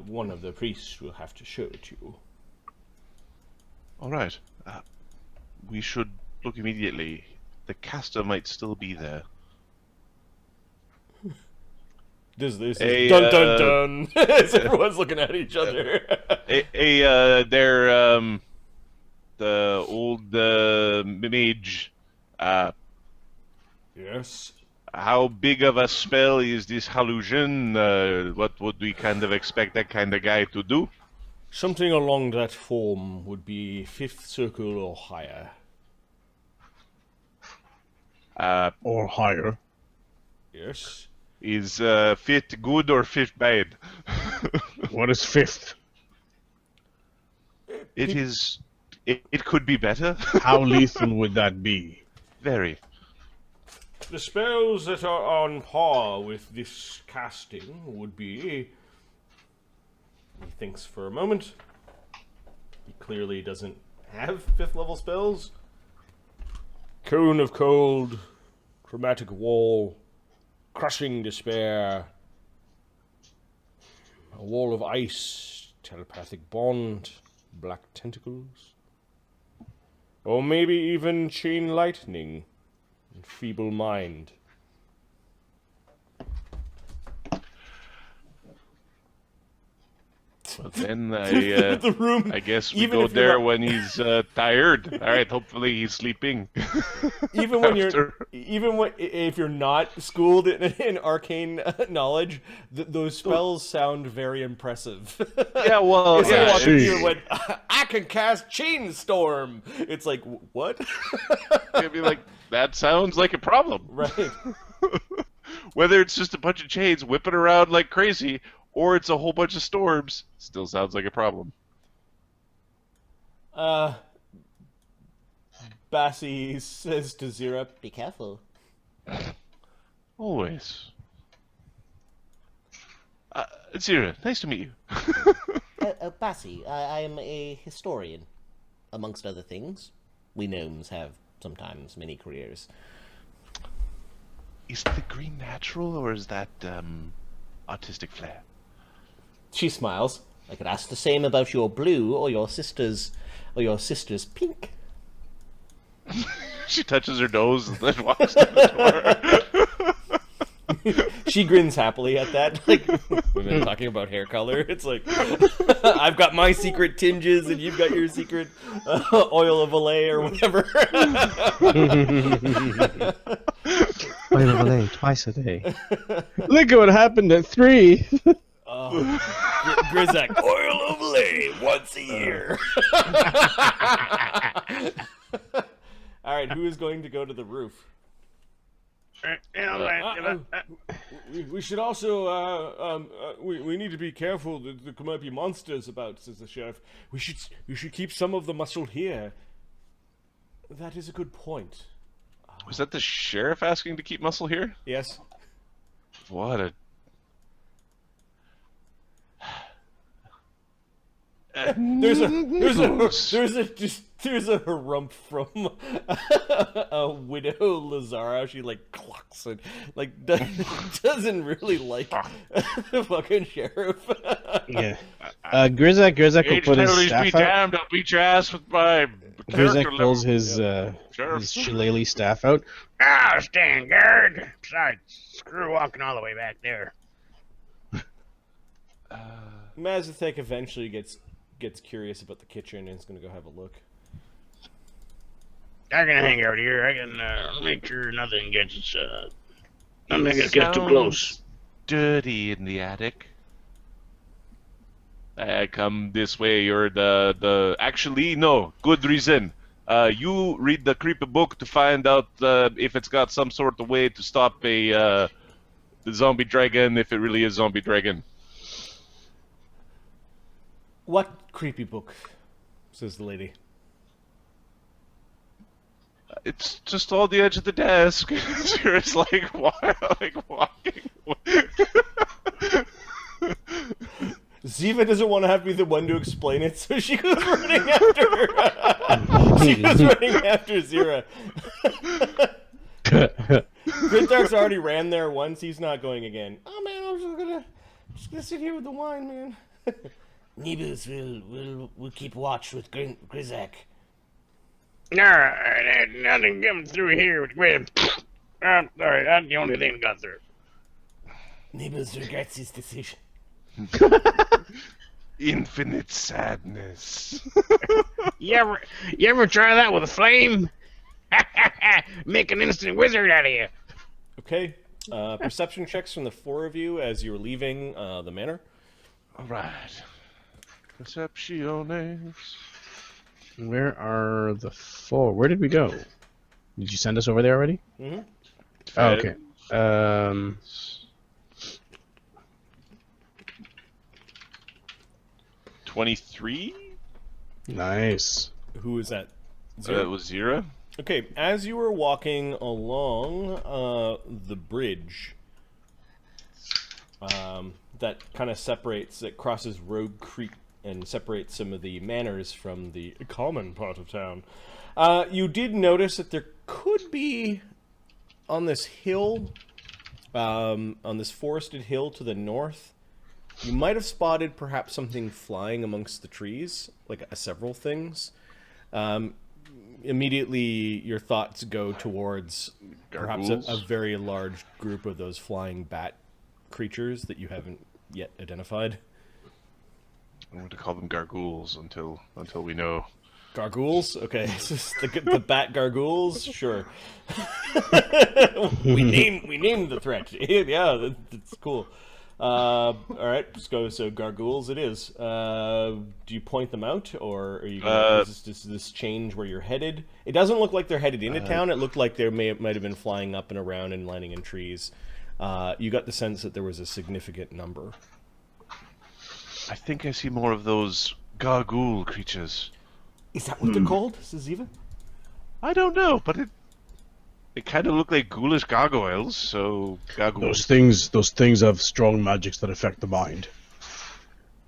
One of the priests will have to show it to you." All right. We should look immediately. The caster might still be there. This dun dun dun. As everyone's looking at each other. They're the old mage. Yes. How big of a spell is this hallusion? What would we kind of expect that kind of guy to do? Something along that form would be 5th circle or higher. Or higher. Yes. Is 5th good or 5th bad? What is 5th? It could be better. How lethal would that be? Very. The spells that are on par with this casting would be... He thinks for a moment. He clearly doesn't have 5th level spells. Cone of Cold, Chromatic Wall, Crushing Despair, a Wall of Ice, Telepathic Bond, Black Tentacles, or maybe even Chain Lightning and Feeble Mind. Well, then The room, I guess we even go if you're there not- when he's tired. All right, hopefully he's sleeping. even when if you're not schooled in arcane knowledge, those spells sound very impressive. Yeah, well, It's like yeah, walking it's- here when I can cast Chain Storm. It's like, what? I'd be like, that sounds like a problem. Right. Whether it's just a bunch of chains whipping around like crazy, or it's a whole bunch of storms, still sounds like a problem. Bassy says to Zyra, Be careful. Always. Zyra, nice to meet you. Bassy, I am a historian, amongst other things. We gnomes have sometimes many careers. Is the green natural, or is that artistic flair? she smiles. I could ask the same about your blue or your sister's pink. She touches her nose and then walks to the door. She grins happily at that. Like, we've been talking about hair color. It's like, I've got my secret tinges and you've got your secret oil of Olay or whatever. Oil of Olay twice a day. Look at what happened at 3. Grizzak, oil of Olay once a year. All right, who is going to go to the roof? We should also we need to be careful. There might be monsters about, says the sheriff. We should keep some of the muscle here. That is a good point. Was that the sheriff asking to keep muscle here? Yes. What a... There's a harumph from a widow Lazara. She like clocks and like doesn't really like the fucking sheriff. Yeah. Grizzak will put his staff out. Damned, I'll beat your ass with my Grizzak pulls his Sheriff. shillelagh staff out. Ah, stand guard. Besides, screw walking all the way back there. Mazatec eventually gets curious about the kitchen and is going to go have a look. I can hang out here. I can make sure nothing gets too close. Dirty in the attic. Come this way. You're the actually no good reason. You read the creepy book to find out if it's got some sort of way to stop the zombie dragon, if it really is zombie dragon. What creepy book? Says the lady. It's just on the edge of the desk. It's like, why? Like walking. Ziva doesn't want to have to be the one to explain it, so she goes running after her. She goes running after Zyra. Grinthark's already ran there once. He's not going again. Oh man, I'm just gonna sit here with the wine, man. Nibus will keep watch with Grizzak. Nah, nothing coming through here. I'm sorry, I'm the only thing that got through. Nibus regrets his decision. Infinite sadness. You ever try that with a flame? Make an instant wizard out of you. Okay. Perception checks from the 4 of you as you're leaving the manor. All right. Percepciones. Where are the 4? Where did we go? Did you send us over there already? Mm-hmm. Oh, okay. 23? Nice. Who is that? That was Zyra. Okay, as you were walking along the bridge that kind of separates, that crosses Rogue Creek and separates some of the manors from the common part of town, you did notice that there could be on this hill, on this forested hill to the north, you might have spotted perhaps something flying amongst the trees, like several things. Immediately your thoughts go towards perhaps a very large group of those flying bat creatures that you haven't yet identified. I'm going to call them gargoules until we know. Gargoules? Okay, the bat gargoules? Sure. we named the threat. Yeah, that's cool. All right, let's go. So gargoules, it is. Do you point them out, or are you? Does this change where you're headed? It doesn't look like they're headed into town. It looked like they might have been flying up and around and landing in trees. You got the sense that there was a significant number. I think I see more of those gargoyle creatures. Is that what they're called, Zyra? I don't know, but it kind of look like ghoulish gargoyles, so gargoyles. Those things have strong magics that affect the mind.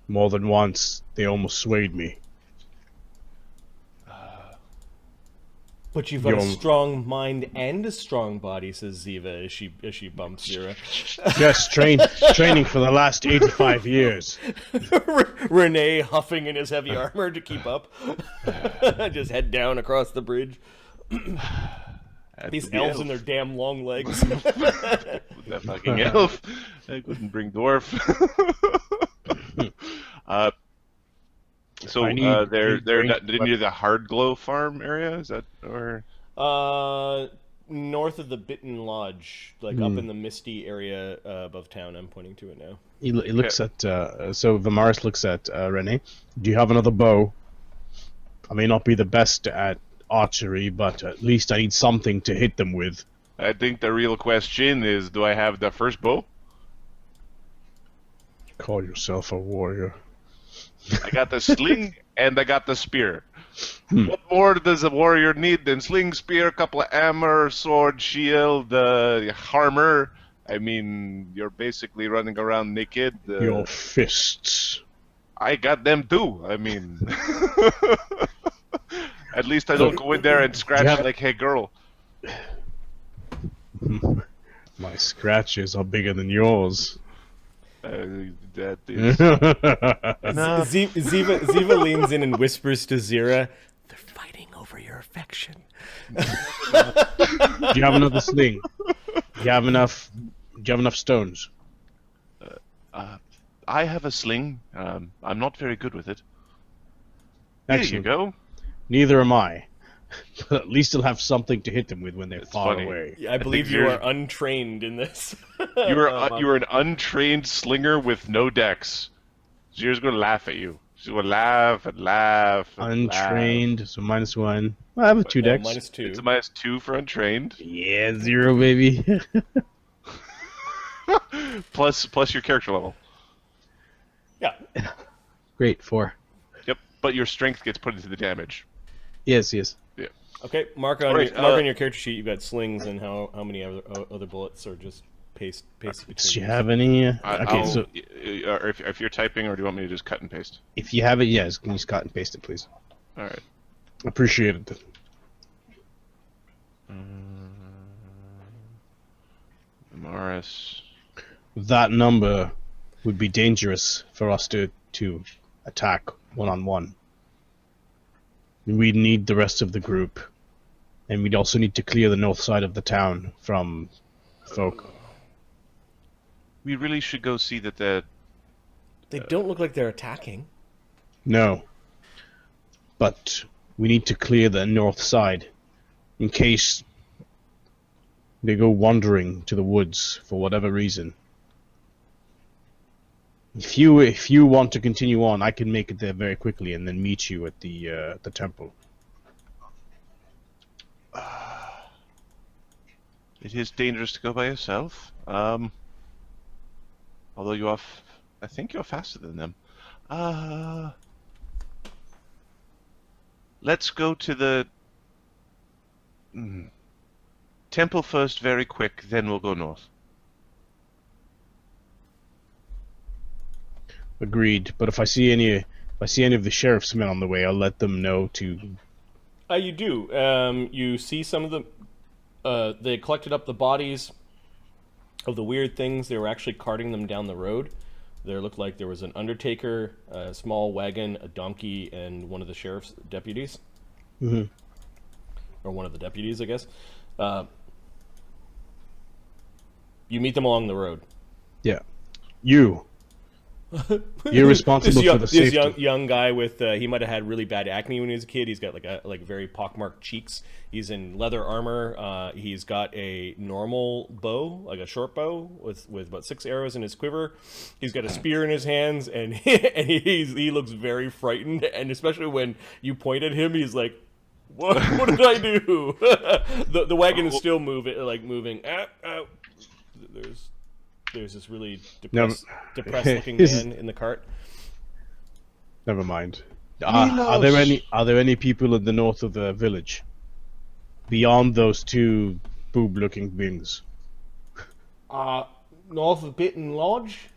More than once, they almost swayed me. But you've got a strong mind and a strong body, says Zyra as she bumps Zyra. Yes, training for the last 85 years. Rene huffing in his heavy armor to keep up. Just head down across the bridge. These elves and their damn long legs. That fucking elf. I couldn't bring dwarf. So they're near the Hard Glow farm area. Is that or? North of the Bitten Lodge, like up in the misty area above town. I'm pointing to it now. He looks at so Vamaris looks at Rene. Do you have another bow? I may not be the best at archery, but at least I need something to hit them with. I think the real question is, do I have the first bow? Call yourself a warrior. I got the sling and I got the spear. What more does a warrior need than sling, spear, a couple of armor, sword, shield, armor? I mean, you're basically running around naked. Your fists. I got them too. I mean, at least I don't go in there and scratch like, hey girl. My scratches are bigger than yours. That is... Zyra leans in and whispers to Zyra, "They're fighting over your affection." Do you have another sling? Do you have enough stones? I have a sling. I'm not very good with it. Excellent. Here you go. Neither am I. But at least you'll have something to hit them with when they're far funny. away. I believe you are untrained in this. You're an untrained slinger with no dex. Zyra's going to laugh at you. She's going to laugh and laugh. And Untrained, laugh. so -1. I have a 2 dex. -2. It's a -2 for untrained. Yeah, 0, baby. plus your character level. Yeah. Great, 4. Yep, but your strength gets put into the damage. Yes. Yeah. Okay, mark on your character sheet. You've got slings and how many other bullets are just pasted between. Do you have any? Okay, so if you're typing, or do you want me to just cut and paste? if you have it, yes, can you just cut and paste it, please? All right. Appreciate it. Morris. That number would be dangerous for us to attack one-on-one. We'd need the rest of the group, and we'd also need to clear the north side of the town from folk. We really should go see that They don't look like they're attacking. No. But we need to clear the north side, in case they go wandering to the woods for whatever reason. If you want to continue on, I can make it there very quickly and then meet you at the temple. It is dangerous to go by yourself. Although you are, I think you're faster than them. Let's go to the temple first, very quick. Then we'll go north. Agreed. But if I see any of the sheriff's men on the way, I'll let them know to. You do. You see some of them. They collected up the bodies of the weird things. They were actually carting them down the road. There looked like there was an undertaker, a small wagon, a donkey, and one of the sheriff's deputies. Mm-hmm. Or one of the deputies, I guess. You meet them along the road. Yeah. You're responsible for the safety. This young guy with he might have had really bad acne when he was a kid. He's got like very pockmarked cheeks. He's in leather armor. He's got a normal bow, like a short bow with about 6 arrows in his quiver. He's got a spear in his hands, and he looks very frightened. And especially when you point at him, he's like, "What did I do?" The wagon is still moving. There's this really depressed looking man in the cart. Never mind. Are there any people in the north of the village? Beyond those 2 boob-looking things? North of Bitten Lodge?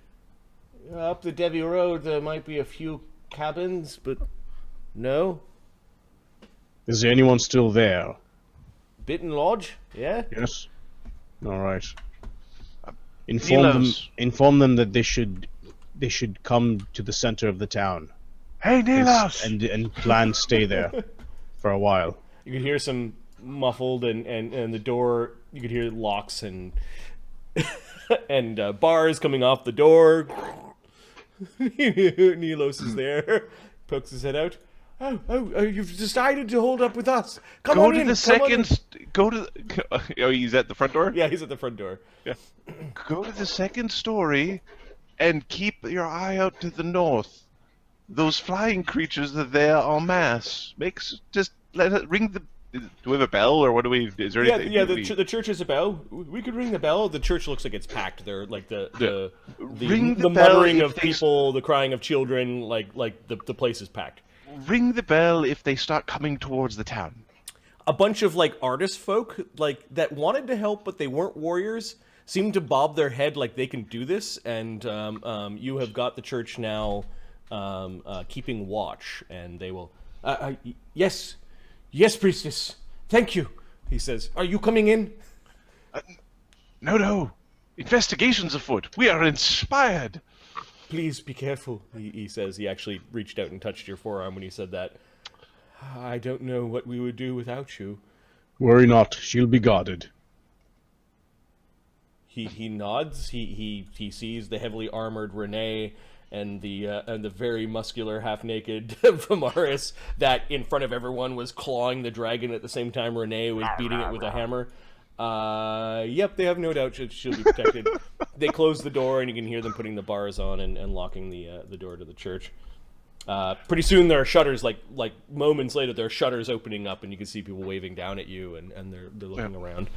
Up the Debbie Road, there might be a few cabins, but no. Is there anyone still there? Bitten Lodge? Yeah? Yes. All right. Inform them that they should come to the center of the town. Hey, Nilos! And plan to stay there for a while. You could hear some muffled and the door. You could hear locks and and bars coming off the door. Nilos is there. Pokes his head out. Oh! You've decided to hold up with us. Go to the second. Oh, he's at the front door. Yeah, he's at the front door. Yeah. Go to the second story, and keep your eye out to the north. Those flying creatures are there en masse. Let it ring the. Do we have a bell, or what do we? Is there anything? Yeah. The church has a bell. We could ring the bell. The church looks like it's packed. They're like the muttering of people, the crying of children. Like the place is packed. Ring the bell if they start coming towards the town. A bunch of like artist folk that wanted to help, but they weren't warriors, seem to bob their head like they can do this, and you have got the church now keeping watch, and they will. Yes, priestess. Thank you. He says, "Are you coming in?" No. Investigations afoot. We are inspired. Please be careful, he says. He actually reached out and touched your forearm when he said that. I don't know what we would do without you. Worry not, she'll be guarded. He nods. He sees the heavily armored Rene and the very muscular, half-naked Vamaris that in front of everyone was clawing the dragon at the same time Rene was beating it with a hammer. Yep, they have no doubt she'll be protected. They close the door, and you can hear them putting the bars on and locking the door to the church. Pretty soon there are shutters, like moments later, there are shutters opening up, and you can see people waving down at you, and they're looking around.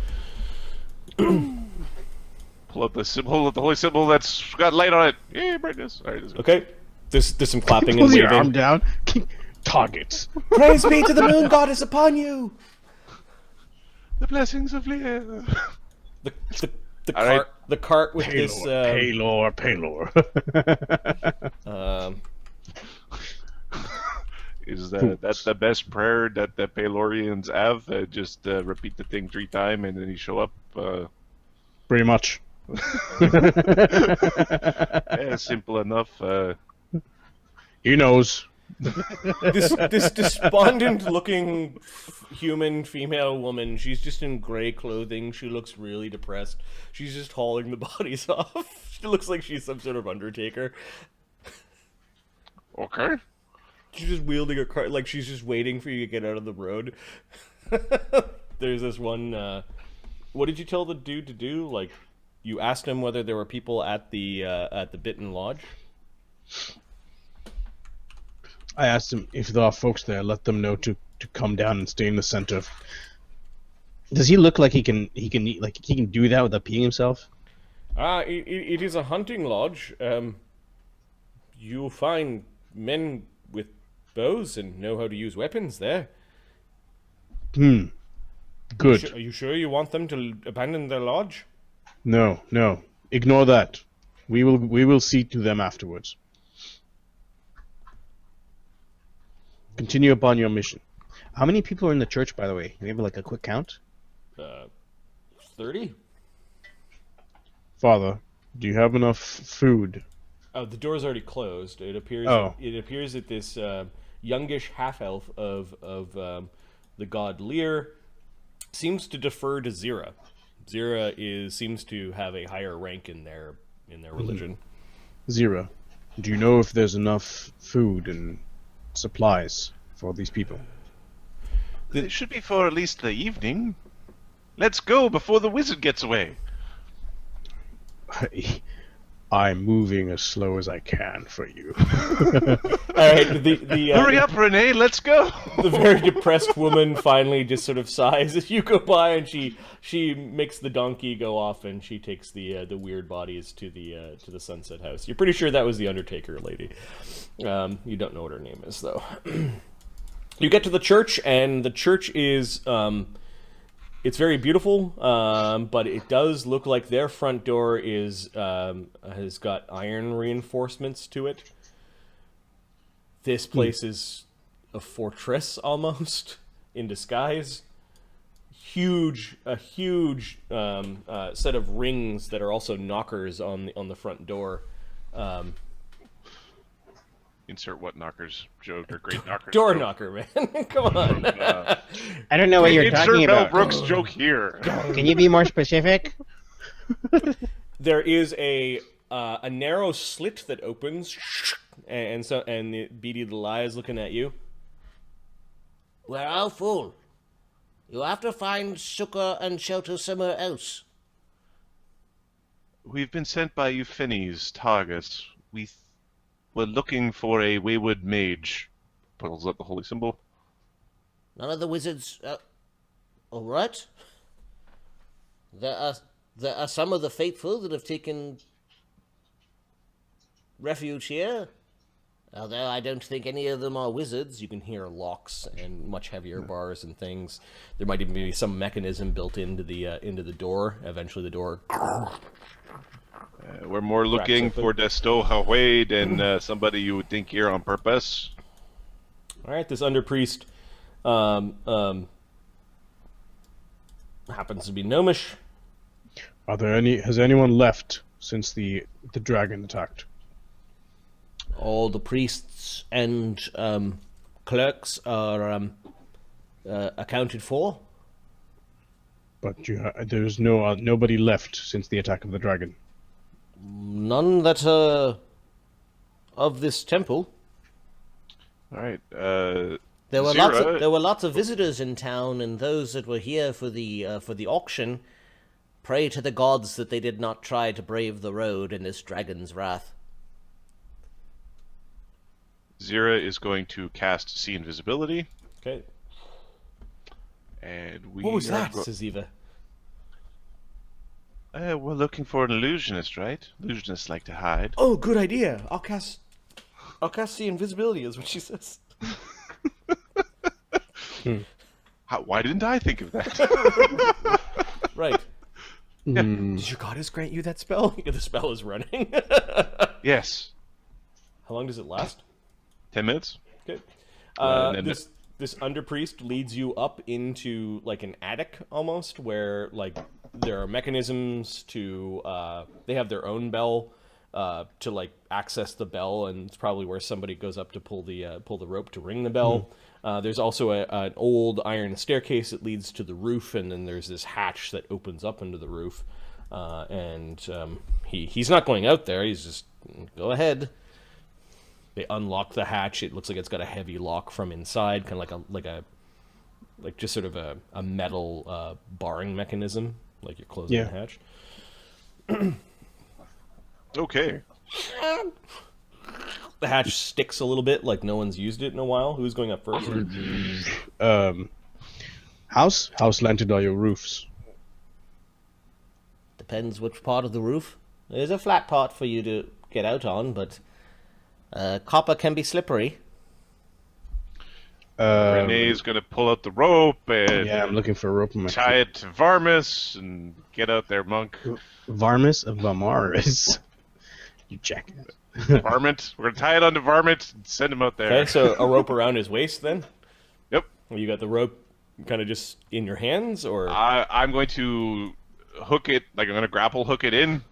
Pull up the holy symbol that's got light on it. Yay, brightness. All right, okay. There's some clapping and Pull waving. your arm down. Targets. Praise be to the moon goddess upon you! The blessings of Leah. The cart with this Paylor. Is that's the best prayer that the Paylorians have? Just repeat the thing 3 times and then you show up. Pretty much. Yeah, simple enough. He knows. This despondent-looking human female woman. She's just in gray clothing. She looks really depressed. She's just hauling the bodies off. She looks like she's some sort of undertaker. Okay. She's just wielding a cart, like she's just waiting for you to get out of the road. There's this one. What did you tell the dude to do? Like, you asked him whether there were people at the Bitten Lodge. I asked him if there are folks there, let them know to come down and stay in the center. Does he look like he can do that without peeing himself? It is a hunting lodge. You'll find men with bows and know how to use weapons there. Good. Are you sure you want them to abandon their lodge? No. Ignore that. We will see to them afterwards. Continue upon your mission. How many people are in the church, by the way? We have a quick count? 30? Father, do you have enough food? Oh, the door's already closed. It appears. Oh. It appears that this youngish half elf of the god Lear seems to defer to Zyra. Zyra seems to have a higher rank in their religion. Zyra, do you know if there's enough food and supplies for these people? It should be for at least the evening. Let's go before the wizard gets away. I'm moving as slow as I can for you. Alright, Hurry up, Rene, let's go! The very depressed woman finally just sort of sighs as you go by, and she makes the donkey go off, and she takes the weird bodies to the Sunset House. You're pretty sure that was the Undertaker lady. You don't know what her name is, though. You get to the church, and the church is it's very beautiful, but it does look like their front door has got iron reinforcements to it. This place is a fortress almost in disguise. A huge set of rings that are also knockers on the front door. Insert what knockers joke or great knockers. Door joke. knocker, man. Come on. I don't know what you're talking Insert Mel about. Brooks joke here. Can you be more specific? There is a narrow slit that opens, and the beady little eye is looking at you. We're all full. You have to find succor and shelter somewhere else. We've been sent by Euphenies, Targus. We're looking for a wayward mage. Pulls up the holy symbol. None of the wizards. All right. There are some of the faithful that have taken refuge here. Although I don't think any of them are wizards. You can hear locks and much heavier bars and things. There might even be some mechanism built into the door. Eventually, the door. We're more looking for Desto Hawaii than somebody you would think here on purpose. All right, this underpriest happens to be gnomish. Has anyone left since the dragon attacked? All the priests and clerks are accounted for. But there's nobody left since the attack of the dragon. None that are of this temple. All right. There were lots of visitors in town, and those that were here for the auction pray to the gods that they did not try to brave the road in this dragon's wrath. Zyra is going to cast See Invisibility. Okay. And what was that, says Eva? We're looking for an illusionist, right? Illusionists like to hide. Oh, good idea. I'll cast See Invisibility, is what she says. Why didn't I think of that? Right. Did your goddess grant you that spell? The spell is running. Yes. How long does it last? 10 minutes. Okay. This underpriest leads you up into like an attic almost, where like there are mechanisms to they have their own bell to like access the bell, and it's probably where somebody goes up to pull the rope to ring the bell. There's also an old iron staircase that leads to the roof, and then there's this hatch that opens up into the roof. He's not going out there. He's just go ahead. They unlock the hatch. It looks like it's got a heavy lock from inside, kind of like just sort of a metal barring mechanism, like you're closing the hatch. Okay. The hatch sticks a little bit, like no one's used it in a while. Who's going up first? How slanted are your roofs? Depends which part of the roof. There's a flat part for you to get out on, but copper can be slippery. Rene's gonna pull out the rope and Yeah, I'm looking for a rope in my tie it to Varmus and get out there, monk. Varmus of Vamaris. You jackass. Varmint. We're gonna tie it onto Varmint and send him out there. Okay, so a rope around his waist then? Yep. You got the rope kind of just in your hands, or? I'm going to hook it, like I'm gonna grapple hook it in.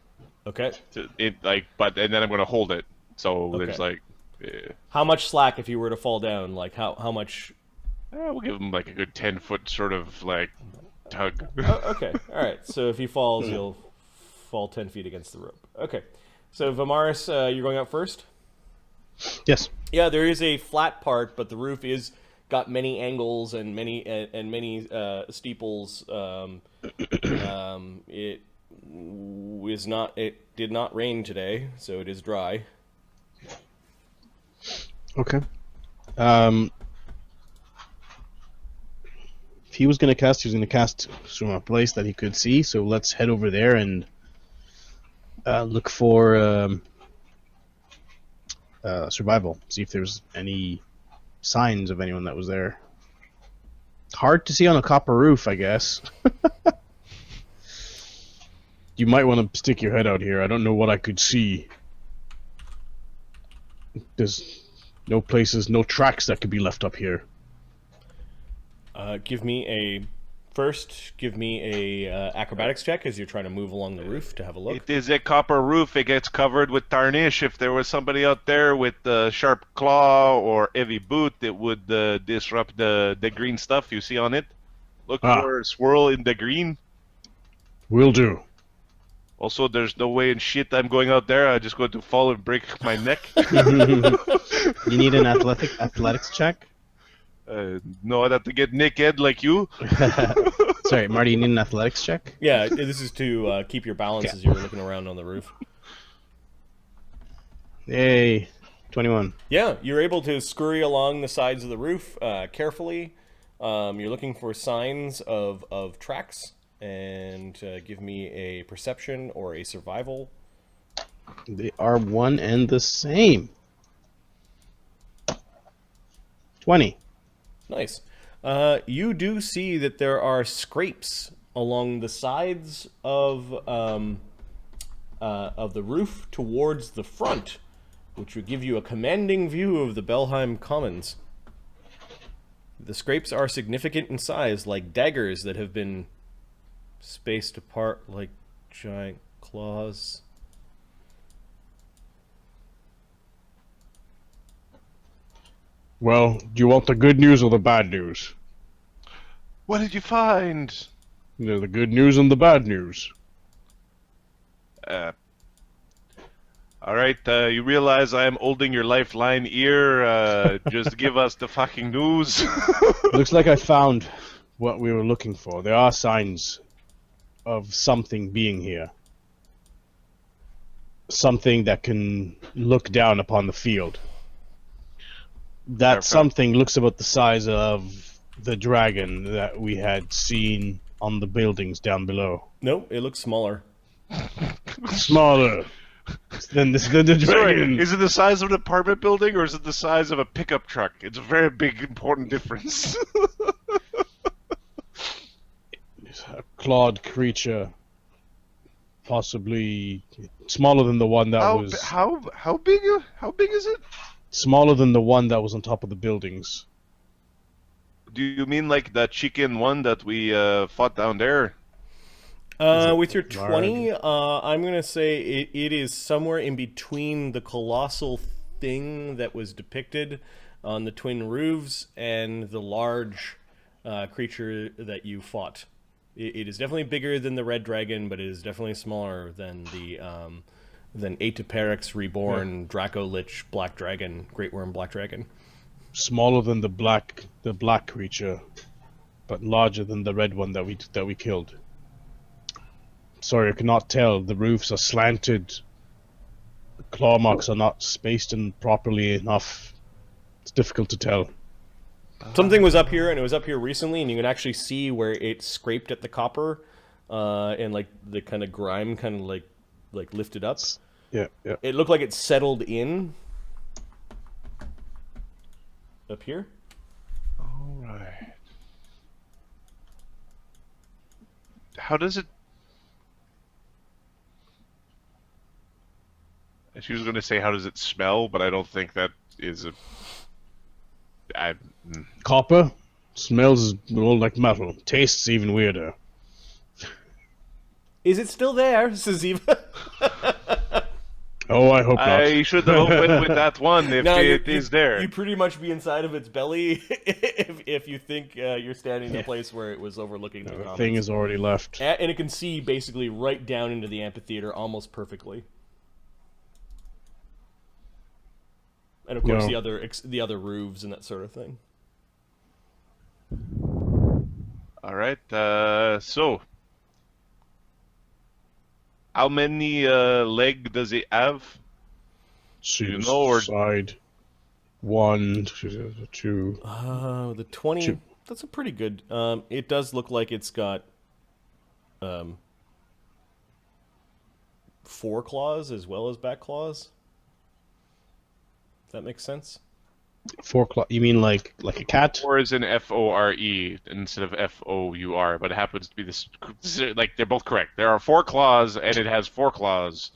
Okay. And then I'm gonna hold it. So there's like. How much slack if you were to fall down? Like how much? We'll give him like a good 10-foot sort of like tug. Okay, all right. So if he falls, you'll fall 10 feet against the rope. Okay. So Vamaris, you're going out first. Yes. Yeah, there is a flat part, but the roof is got many angles and many steeples. It is not. It did not rain today, so it is dry. Okay. If he was going to cast, he was going to cast from a place that he could see. So let's head over there and look for survival. See if there's any signs of anyone that was there. Hard to see on a copper roof, I guess. You might want to stick your head out here. I don't know what I could see. There's no places, no tracks that could be left up here. Give me a acrobatics check as you're trying to move along the roof to have a look. It is a copper roof. It gets covered with tarnish. If there was somebody out there with a sharp claw or heavy boot, it would disrupt the green stuff you see on it. Look for a swirl in the green. Will do. Also, there's no way in shit I'm going out there. I'm just going to fall and break my neck. You need an athletics check? No, I'd have to get naked like you. Sorry, Marty, you need an athletics check? Yeah, this is to keep your balance as you're looking around on the roof. Yay, 21. Yeah, you're able to scurry along the sides of the roof carefully. You're looking for signs of tracks. And give me a perception or a survival. They are one and the same. 20. Nice. You do see that there are scrapes along the sides of the roof towards the front, which would give you a commanding view of the Belheim Commons. The scrapes are significant in size, like daggers that have been spaced apart like giant claws. Well, do you want the good news or the bad news? What did you find? You know, the good news and the bad news. Alright, you realize I am holding your lifeline ear. Just give us the fucking news. Looks like I found what we were looking for. There are signs of something being here. Something that can look down upon the field. That something looks about the size of the dragon that we had seen on the buildings down below. No, it looks smaller. Smaller than the dragon. Sorry, is it the size of an apartment building or is it the size of a pickup truck? It's a very big, important difference. A clawed creature, possibly smaller than the one that was. How big? How big is it? Smaller than the one that was on top of the buildings. Do you mean like that chicken one that we fought down there? With your 20, I'm gonna say it is somewhere in between the colossal thing that was depicted on the twin roofs and the large creature that you fought. It is definitely bigger than the red dragon, but it is definitely smaller than the Aeteperax reborn dracolich black dragon, great worm black dragon. Smaller than the black creature, but larger than the red one that we killed. Sorry, I cannot tell. The roofs are slanted claw marks are not spaced and properly enough. It's difficult to tell. Something was up here, and it was up here recently, and you can actually see where it scraped at the copper, and like the kind of grime kind of like lifted up. Yeah, yeah. It looked like it settled in up here. All right. How does it? She was going to say, how does it smell? But I don't think that is a. Copper smells more like metal. Tastes even weirder. Is it still there, says Eva? Oh, I hope not. I should have opened with that one if it is there. You pretty much be inside of its belly if you think you're standing in the place where it was overlooking the commons. Thing is already left. And it can see basically right down into the amphitheater almost perfectly. And of course the other roofs and that sort of thing. All right. So, how many leg does it have? You know, or side 1, 2. The 20. 2. That's a pretty good. It does look like it's got 4 claws as well as back claws. If that makes sense. 4 claws. You mean like a cat? Or is an FORE instead of FOUR, but it happens to be this. Like they're both correct. There are 4 claws, and it has 4 claws.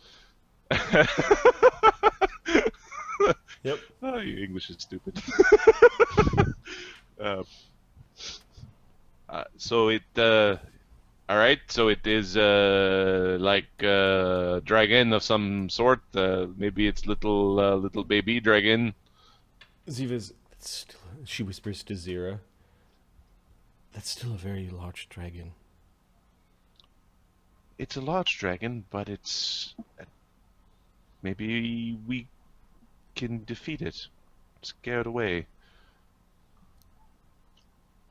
Yep. Oh, your English is stupid. So it. All right. So it is like a dragon of some sort. Maybe it's little baby dragon. Ziva's. She whispers to Zyra. That's still a very large dragon. It's a large dragon, but it's. Maybe we can defeat it. Scare it away.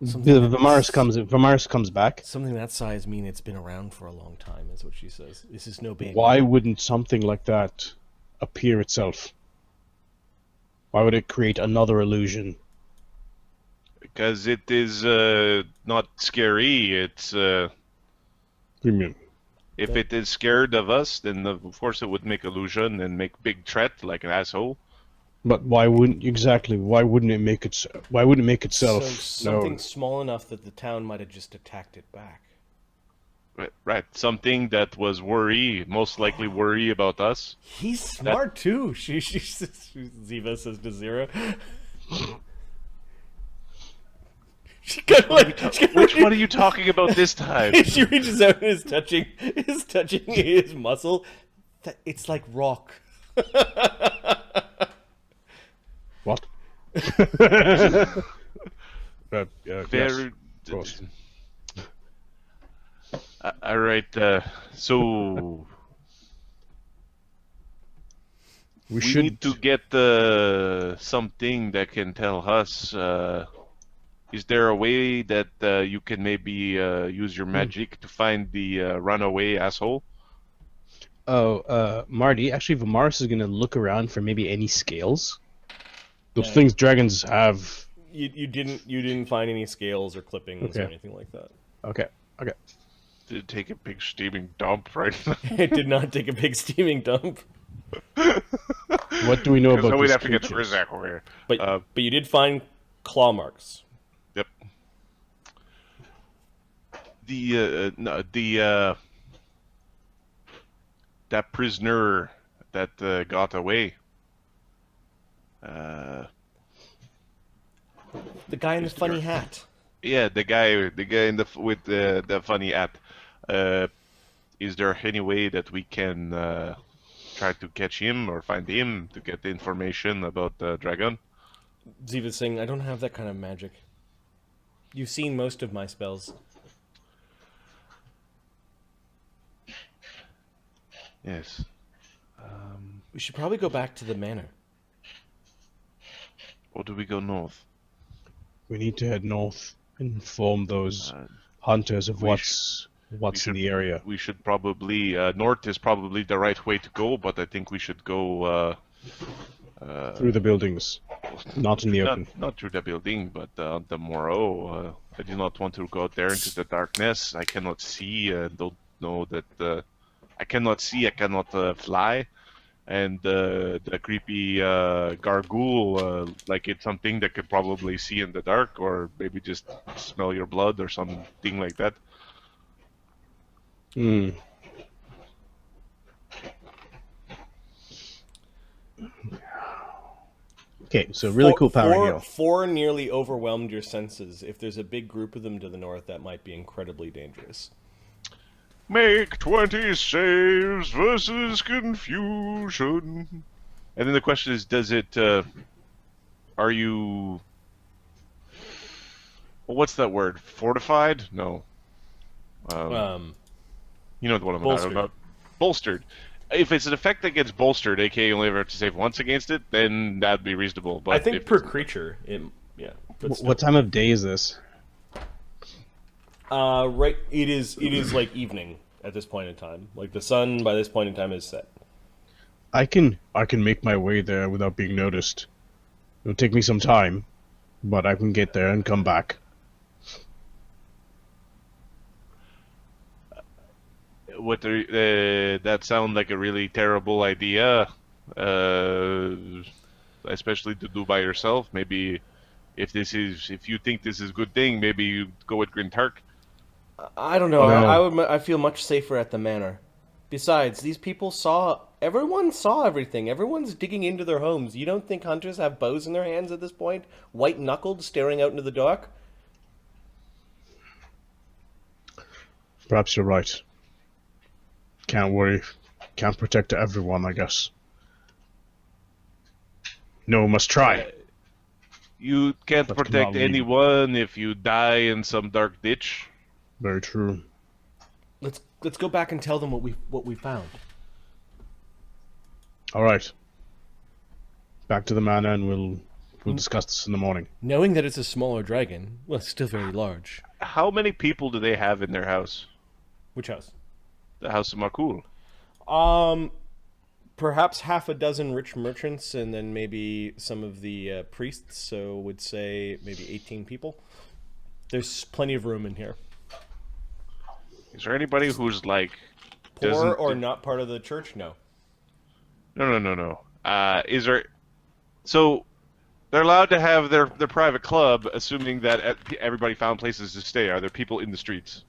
Vamaris comes back. Something that size mean it's been around for a long time, is what she says. This is no baby. Why wouldn't something like that appear itself? Why would it create another illusion? Because it is not scary. It's. Premium. If it is scared of us, then of course it would make illusion and make big threat like an asshole. But why wouldn't Why wouldn't it make itself? Something small enough that the town might have just attacked it back. Right. Something that was most likely worry about us. He's smart too. Ziva says to Zyra. Which one are you talking about this time? She reaches out and is touching his muscle. It's like rock. What? Very. Yes, all right. So we need to get something that can tell us. Is there a way that you can maybe use your magic to find the runaway asshole? Oh, Marty, actually Vamaris is going to look around for maybe any scales. Those things dragons have. You didn't find any scales or clippings or anything like that. Okay. Did it take a big steaming dump right now? It did not take a big steaming dump. What do we know about we'd this have to get the creature? Grizzak over here. But you did find claw marks. Yep. That prisoner that got away. The guy in the funny hat. Yeah, the guy with the funny hat. Is there any way that we can try to catch him or find him to get the information about the dragon? Ziva's saying, I don't have that kind of magic. You've seen most of my spells. Yes. We should probably go back to the manor. Or do we go north? We need to head north and inform those hunters of what's what's in the area. We should probably north is probably the right way to go, but I think we should go Through the buildings, not in the open. Not through the building, but on the morrow. I do not want to go out there into the darkness. I cannot see. Don't know that. I cannot see. I cannot fly. And the creepy gargoyle, like it's something that could probably see in the dark, or maybe just smell your blood or something like that. Hmm. Okay, so really cool power heal. 4 nearly overwhelmed your senses. If there's a big group of them to the north, that might be incredibly dangerous. Make 20 saves versus confusion. And then the question is, does it, are you, well, what's that word? Fortified? No. You know what I'm talking about. Bolstered. If it's an effect that gets bolstered, aka you only ever have to save once against it, then that'd be reasonable. But I think per creature, yeah. What time of day is this? Right, it is like evening at this point in time. Like the sun by this point in time is set. I can make my way there without being noticed. It'll take me some time, but I can get there and come back. That sounds like a really terrible idea, especially to do by yourself. Maybe if you think this is a good thing, maybe you go with Grinthark. I don't know. I feel much safer at the manor. Besides, these people everyone saw everything. Everyone's digging into their homes. You don't think hunters have bows in their hands at this point? White-knuckled, staring out into the dark? Perhaps you're right. Can't worry. Can't protect everyone, I guess. No, must try. You can't protect anyone if you die in some dark ditch. Very true. Let's go back and tell them what we found. All right. Back to the manor, and we'll discuss this in the morning. Knowing that it's a smaller dragon, well, it's still very large. How many people do they have in their house? Which house? The House of Makul. Perhaps half a dozen rich merchants, and then maybe some of the priests. So would say maybe 18 people. There's plenty of room in here. Is there anybody who's like poor or not part of the church? No. No. Is there? So they're allowed to have their private club, assuming that everybody found places to stay. Are there people in the streets?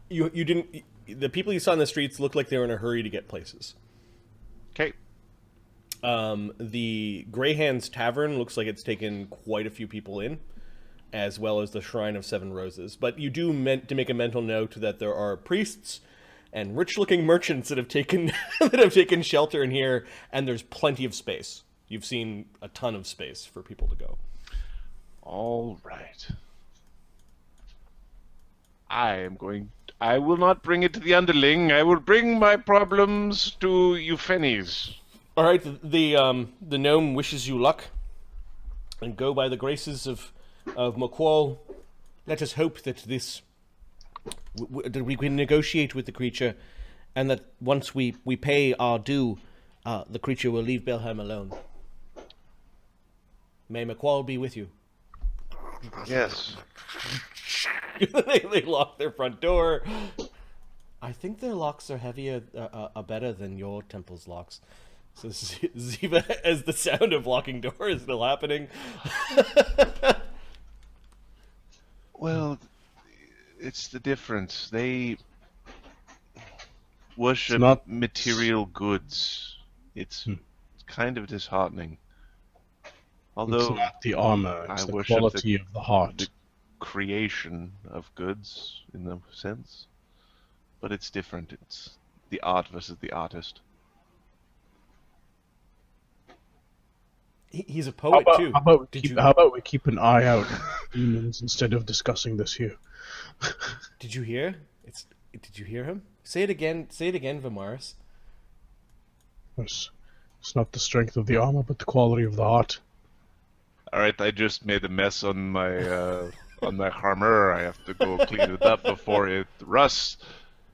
You didn't. The people you saw in the streets looked like they were in a hurry to get places. Okay. The Greyhands Tavern looks like it's taken quite a few people in, as well as the Shrine of Seven Roses. But you do meant to make a mental note that there are priests and rich-looking merchants that have taken shelter in here, and there's plenty of space. You've seen a ton of space for people to go. All right. I will not bring it to the underling. I will bring my problems to you Fennies. All right, the gnome wishes you luck, and go by the graces of McQuall. Let us hope that that we can negotiate with the creature, and that once we pay our due, the creature will leave Belheim alone. May McQuall be with you. Yes. They lock their front door. I think their locks are better than your temple's locks. So Ziva, as the sound of locking door is still happening. Well, it's the difference. They worship material goods. It's kind of disheartening. Although it's not the armor, it's the quality of the heart. The creation of goods, in a sense. But it's different. It's the art versus the artist. He's a poet too. How about we keep an eye out for demons instead of discussing this here? Did you hear? Did you hear him? Say it again. Say it again, Vamaris. It's not the strength of the armor, but the quality of the heart. All right, I just made a mess on my armor. I have to go clean it up before it rusts.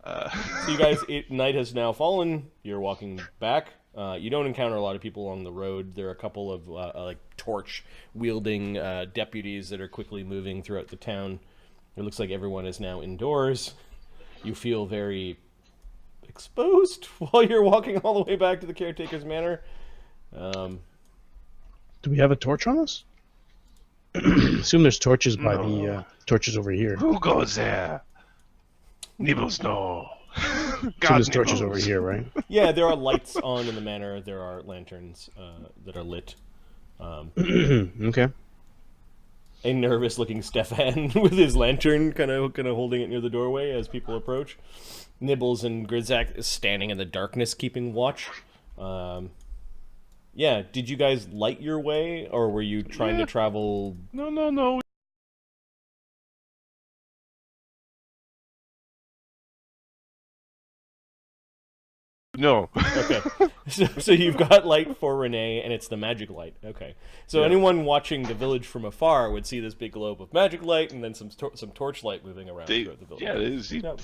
So you guys, night has now fallen. You're walking back. You don't encounter a lot of people along the road. There are a couple of like torch-wielding deputies that are quickly moving throughout the town. It looks like everyone is now indoors. You feel very exposed while you're walking all the way back to the caretaker's manor. Do we have a torch on us? Assume there's torches by the torches over here. Who goes there? Nibbles, no. God, there's torches over here, right? Yeah, there are lights on in the manor. There are lanterns that are lit. Okay. A nervous-looking Stefan with his lantern, kind of holding it near the doorway as people approach. Nibbles and Grizzak is standing in the darkness, keeping watch. Yeah, did you guys light your way, or were you trying to travel? No. No. Okay. So you've got light for Rene, and it's the magic light. Okay. So anyone watching the village from afar would see this big globe of magic light, and then some torch light moving around throughout the village. Yeah,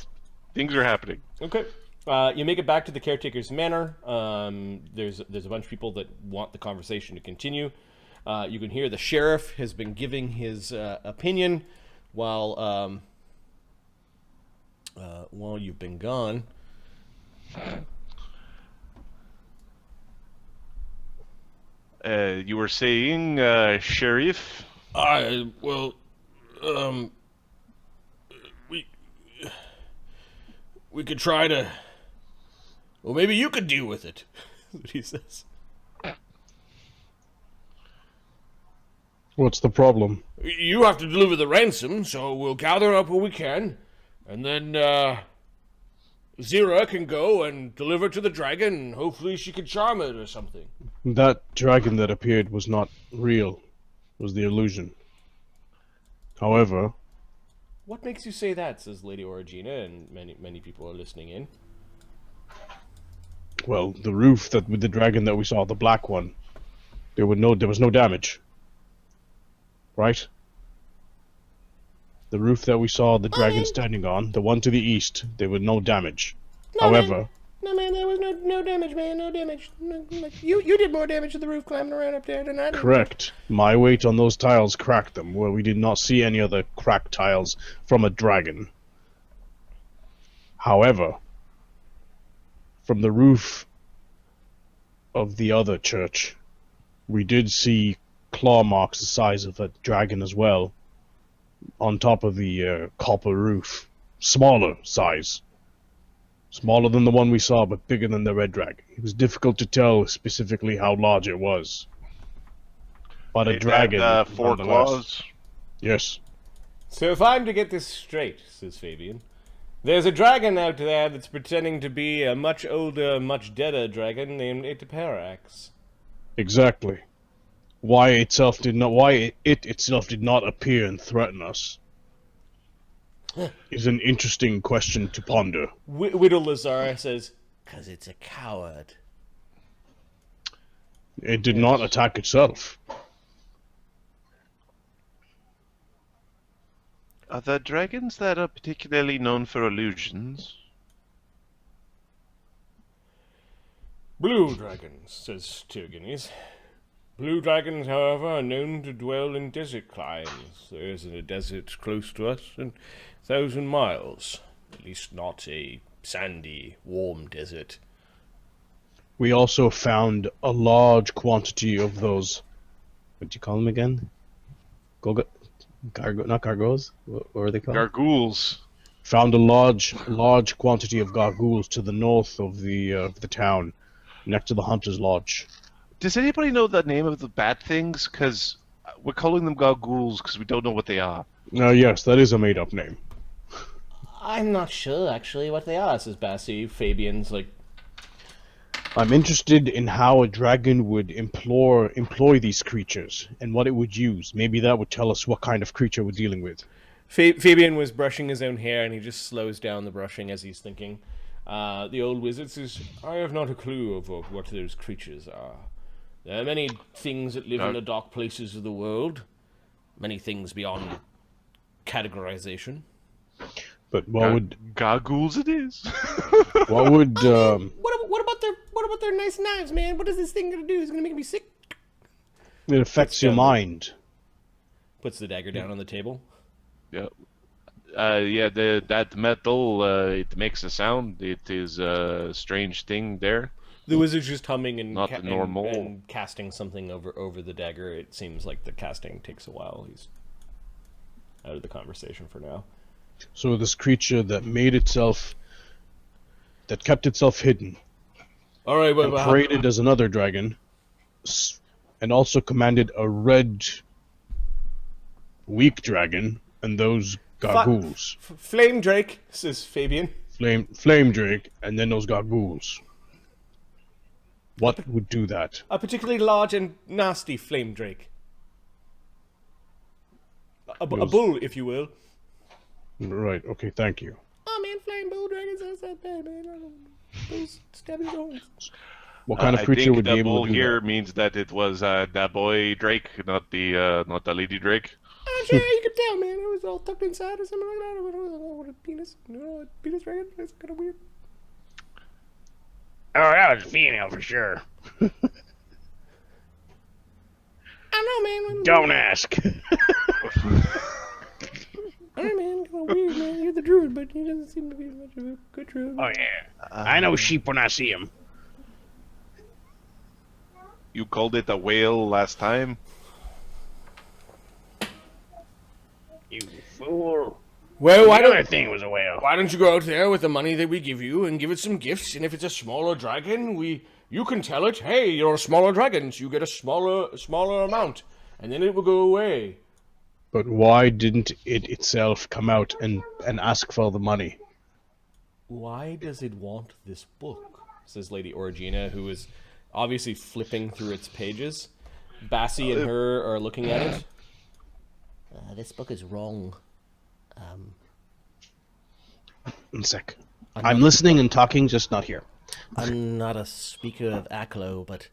things are happening. Okay. You make it back to the caretaker's manor. There's a bunch of people that want the conversation to continue. You can hear the sheriff has been giving his opinion while you've been gone. You were saying, Sheriff? We could try to... Well, maybe you could deal with it, that's what he says. What's the problem? You have to deliver the ransom, so we'll gather up what we can, and then, Zyra can go and deliver it to the dragon, and hopefully she can charm it or something. That dragon that appeared was not real. It was the illusion. However... What makes you say that, says Lady Origina, and many people are listening in. Well, the roof that with the dragon that we saw, the black one, there was no damage. Right? The roof that we saw the dragon standing on, the one to the east, there was no damage. However... No, man, there was no damage, man, no damage. No, like, you did more damage to the roof climbing around up there than I did. Correct. My weight on those tiles cracked them, where we did not see any other cracked tiles from a dragon. However, from the roof of the other church, we did see claw marks the size of a dragon as well, on top of the copper roof. Smaller size. Smaller than the one we saw, but bigger than the red dragon. It was difficult to tell specifically how large it was. But a dragon... 4 claws? Yes. So if I'm to get this straight, says Fabian, there's a dragon out there that's pretending to be a much older, much deader dragon named Aeteperax. Exactly. Why it itself did not appear and threaten us is an interesting question to ponder. Widow Lazara says, "'Cause it's a coward." It did not attack itself. Are there dragons that are particularly known for illusions? Blue dragons, says Tirganes. Blue dragons, however, are known to dwell in desert climes. There isn't a desert close to us in 1,000 miles. At least not a sandy, warm desert. We also found a large quantity of those... What do you call them again? Not gargoyles? What are they called? Gargoules. Found a large quantity of gargoules to the north of the town, next to the Hunter's Lodge. Does anybody know the name of the bad things? Because we're calling them gargoules because we don't know what they are. Yes, that is a made-up name. I'm not sure, actually, what they are, says Bassy. Fabian's like... I'm interested in how a dragon would employ these creatures, and what it would use. Maybe that would tell us what kind of creature we're dealing with. Fabian was brushing his own hair, and he just slows down the brushing as he's thinking. The old wizard says, I have not a clue of what those creatures are. There are many things that live in the dark places of the world. Many things beyond categorization. But what would Gargoyles it is? what would What about their nice knives, man? What is this thing gonna do? It's gonna make me sick. it affects your mind? Puts the dagger down on the table. Yeah. That metal, it makes a sound. It is a strange thing there. The wizard's just humming and Not the normal. and casting something over the dagger. It seems like the casting takes a while. He's out of the conversation for now. So this creature that kept itself hidden, All right, and paraded as another dragon, and also commanded a red, weak dragon, and those gargoyles. Flame Drake, says Fabian. Flame Drake, and then those gargoyles. What would do that? A particularly large and nasty Flame Drake. A bull, if you will. Right, okay, thank you. Oh man, Flame Bull Dragons, that's not bad, man. Those stabbing horns. What kind of creature would be I think able the bull to do here that? means that it was that boy Drake, not the lady Drake. I'm sure you could tell, man. It was all tucked inside or something like that. I don't know what a penis. A penis dragon? That's kind of weird. Oh, that was a female for sure. I know, man. Don't ask. Alright, man. Kind of weird, man. You're the druid, but he doesn't seem to be much of a good druid. Oh, yeah. I know sheep when I see them. You called it a whale last time. You fool. Well, The other thing was a whale. why don't you go out there with the money that we give you and give it some gifts? And if it's a smaller dragon, you can tell it, hey, you're a smaller dragon, so you get a smaller amount, and then it will go away. But why didn't it itself come out and ask for the money? Why does it want this book? Says Lady Origina, who is obviously flipping through its pages. Bassy and her are looking at it. This book is wrong. One sec. I'm listening and talking, just not here. I'm not a speaker of Aklo, but...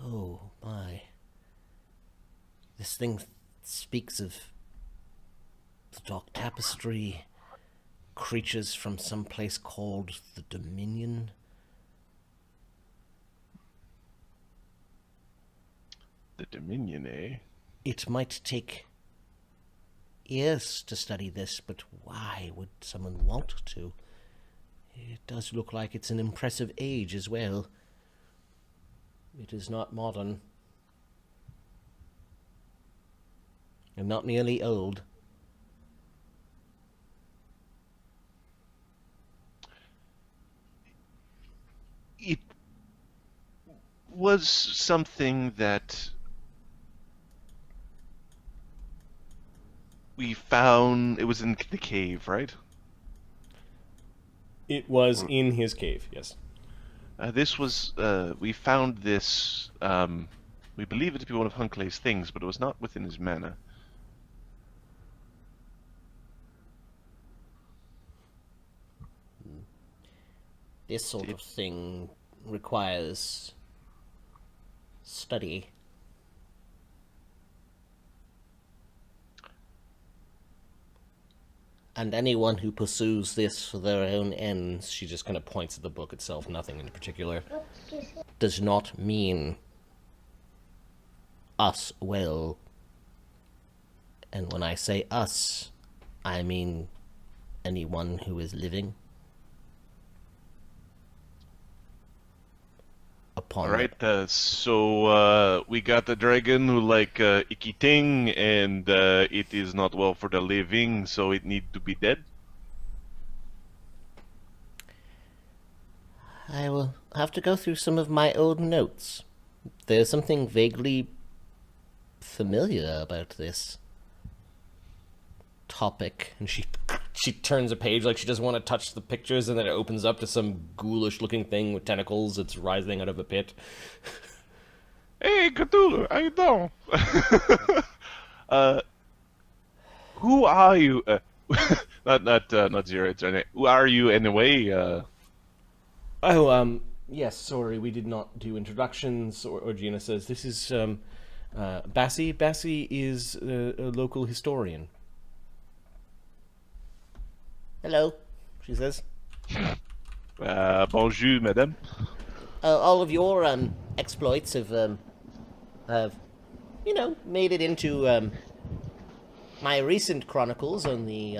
Oh, my. This thing speaks of the dark tapestry, creatures from some place called the Dominion. The Dominion, eh? It might take years to study this, but why would someone want to? It does look like it's an impressive age as well. It is not modern. And not merely old. It was something that we found. It was in the cave, right? It was in his cave, yes. This was, we found this, we believe it to be one of Hunclay's things, but it was not within his mana. This sort of thing requires study. And anyone who pursues this for their own ends, she just kind of points at the book itself, nothing in particular, does not mean us well. And when I say us, I mean anyone who is living. Alright, so we got a dragon who like icky thing, and it is not well for the living, so it need to be dead. I will have to go through some of my old notes. There's something vaguely familiar about this topic. And she turns a page like she doesn't want to touch the pictures, and then it opens up to some ghoulish looking thing with tentacles that's rising out of a pit. Hey, Cthulhu, how you doing? Who are you? Not Zyra, it's Rene. Who are you anyway? Yes, sorry, we did not do introductions, or Gina says, this is, Bassy. Bassy is a local historian. Hello, she says. Bonjour, madame. All of your exploits have made it into my recent chronicles on the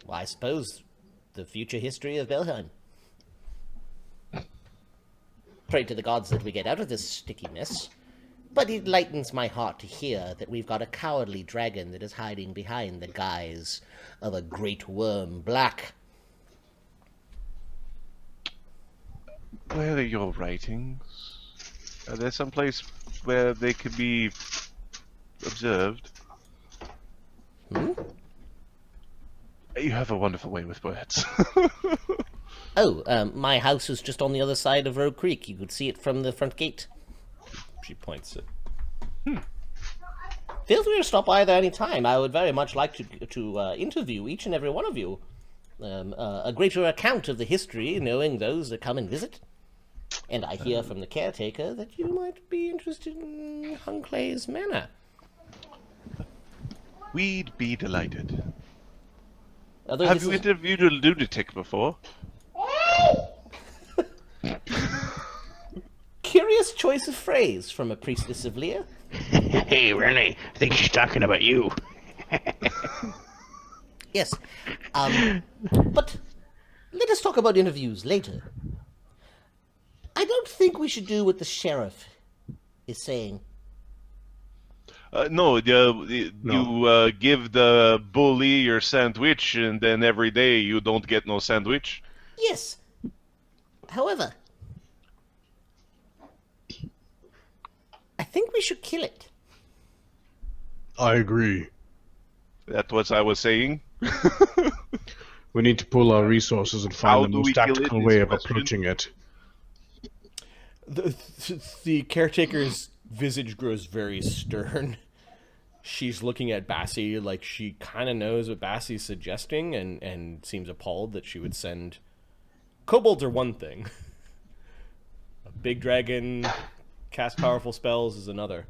I suppose the future history of Belheim. Pray to the gods that we get out of this sticky mess. But it lightens my heart to hear that we've got a cowardly dragon that is hiding behind the guise of a great worm black. Where are your writings? Are there some place where they could be observed? Hmm? You have a wonderful way with words. My house is just on the other side of Road Creek. You could see it from the front gate. She points it. Feel free to stop by there any time. I would very much like to interview each and every one of you. A greater account of the history, knowing those that come and visit. And I hear from the caretaker that you might be interested in Hunclay's manor. We'd be delighted. Although Have you interviewed a lunatic before? Curious choice of phrase from a priestess of Lear. Hey, Rene, I think she's talking about you. Yes. But let us talk about interviews later. I don't think we should do what the sheriff is saying. No, you give the bully your sandwich, and then every day you don't get no sandwich. Yes. However, I think we should kill it. I agree. That's what I was saying. We need to pull our resources and How find the do we most kill it tactical is way the of question. approaching it. The caretaker's visage grows very stern. She's looking at Bassy like she kind of knows what Bassy's suggesting and seems appalled that she would send... Kobolds are one thing. A big dragon, cast powerful spells is another.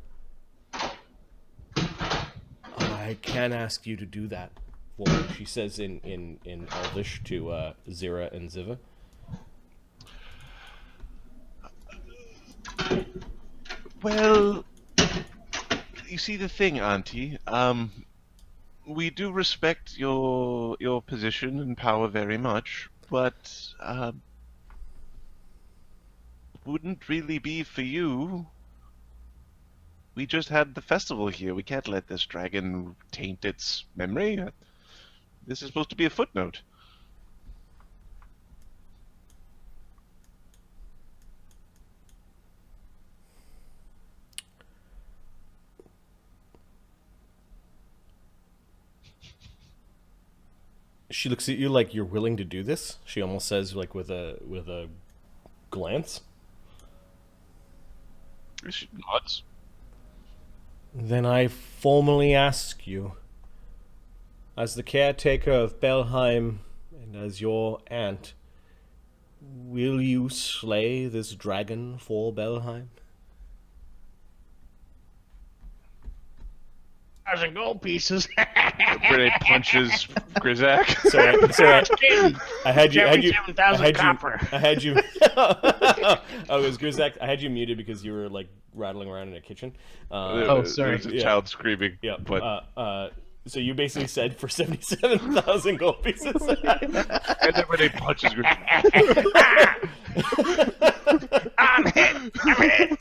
I can't ask you to do that for me, she says in Elvish to Zyra and Ziva. Well, you see the thing, Auntie. We do respect your position and power very much, but wouldn't really be for you. We just had the festival here. We can't let this dragon taint its memory. This is supposed to be a footnote. She looks at you like you're willing to do this. She almost says, like with a glance. She nods. Then I formally ask you, as the caretaker of Belheim and as your aunt, will you slay this dragon for Belheim? 1,000 gold pieces. Rene punches Grizzak. Sorry. I had you. 77,000 copper. I had you. Oh, it was Grizzak. I had you muted because you were like rattling around in a kitchen. Sorry. There's a child screaming. Yeah, but so you basically said for 77,000 gold pieces. and then Rene punches Grizzak. I'm hit.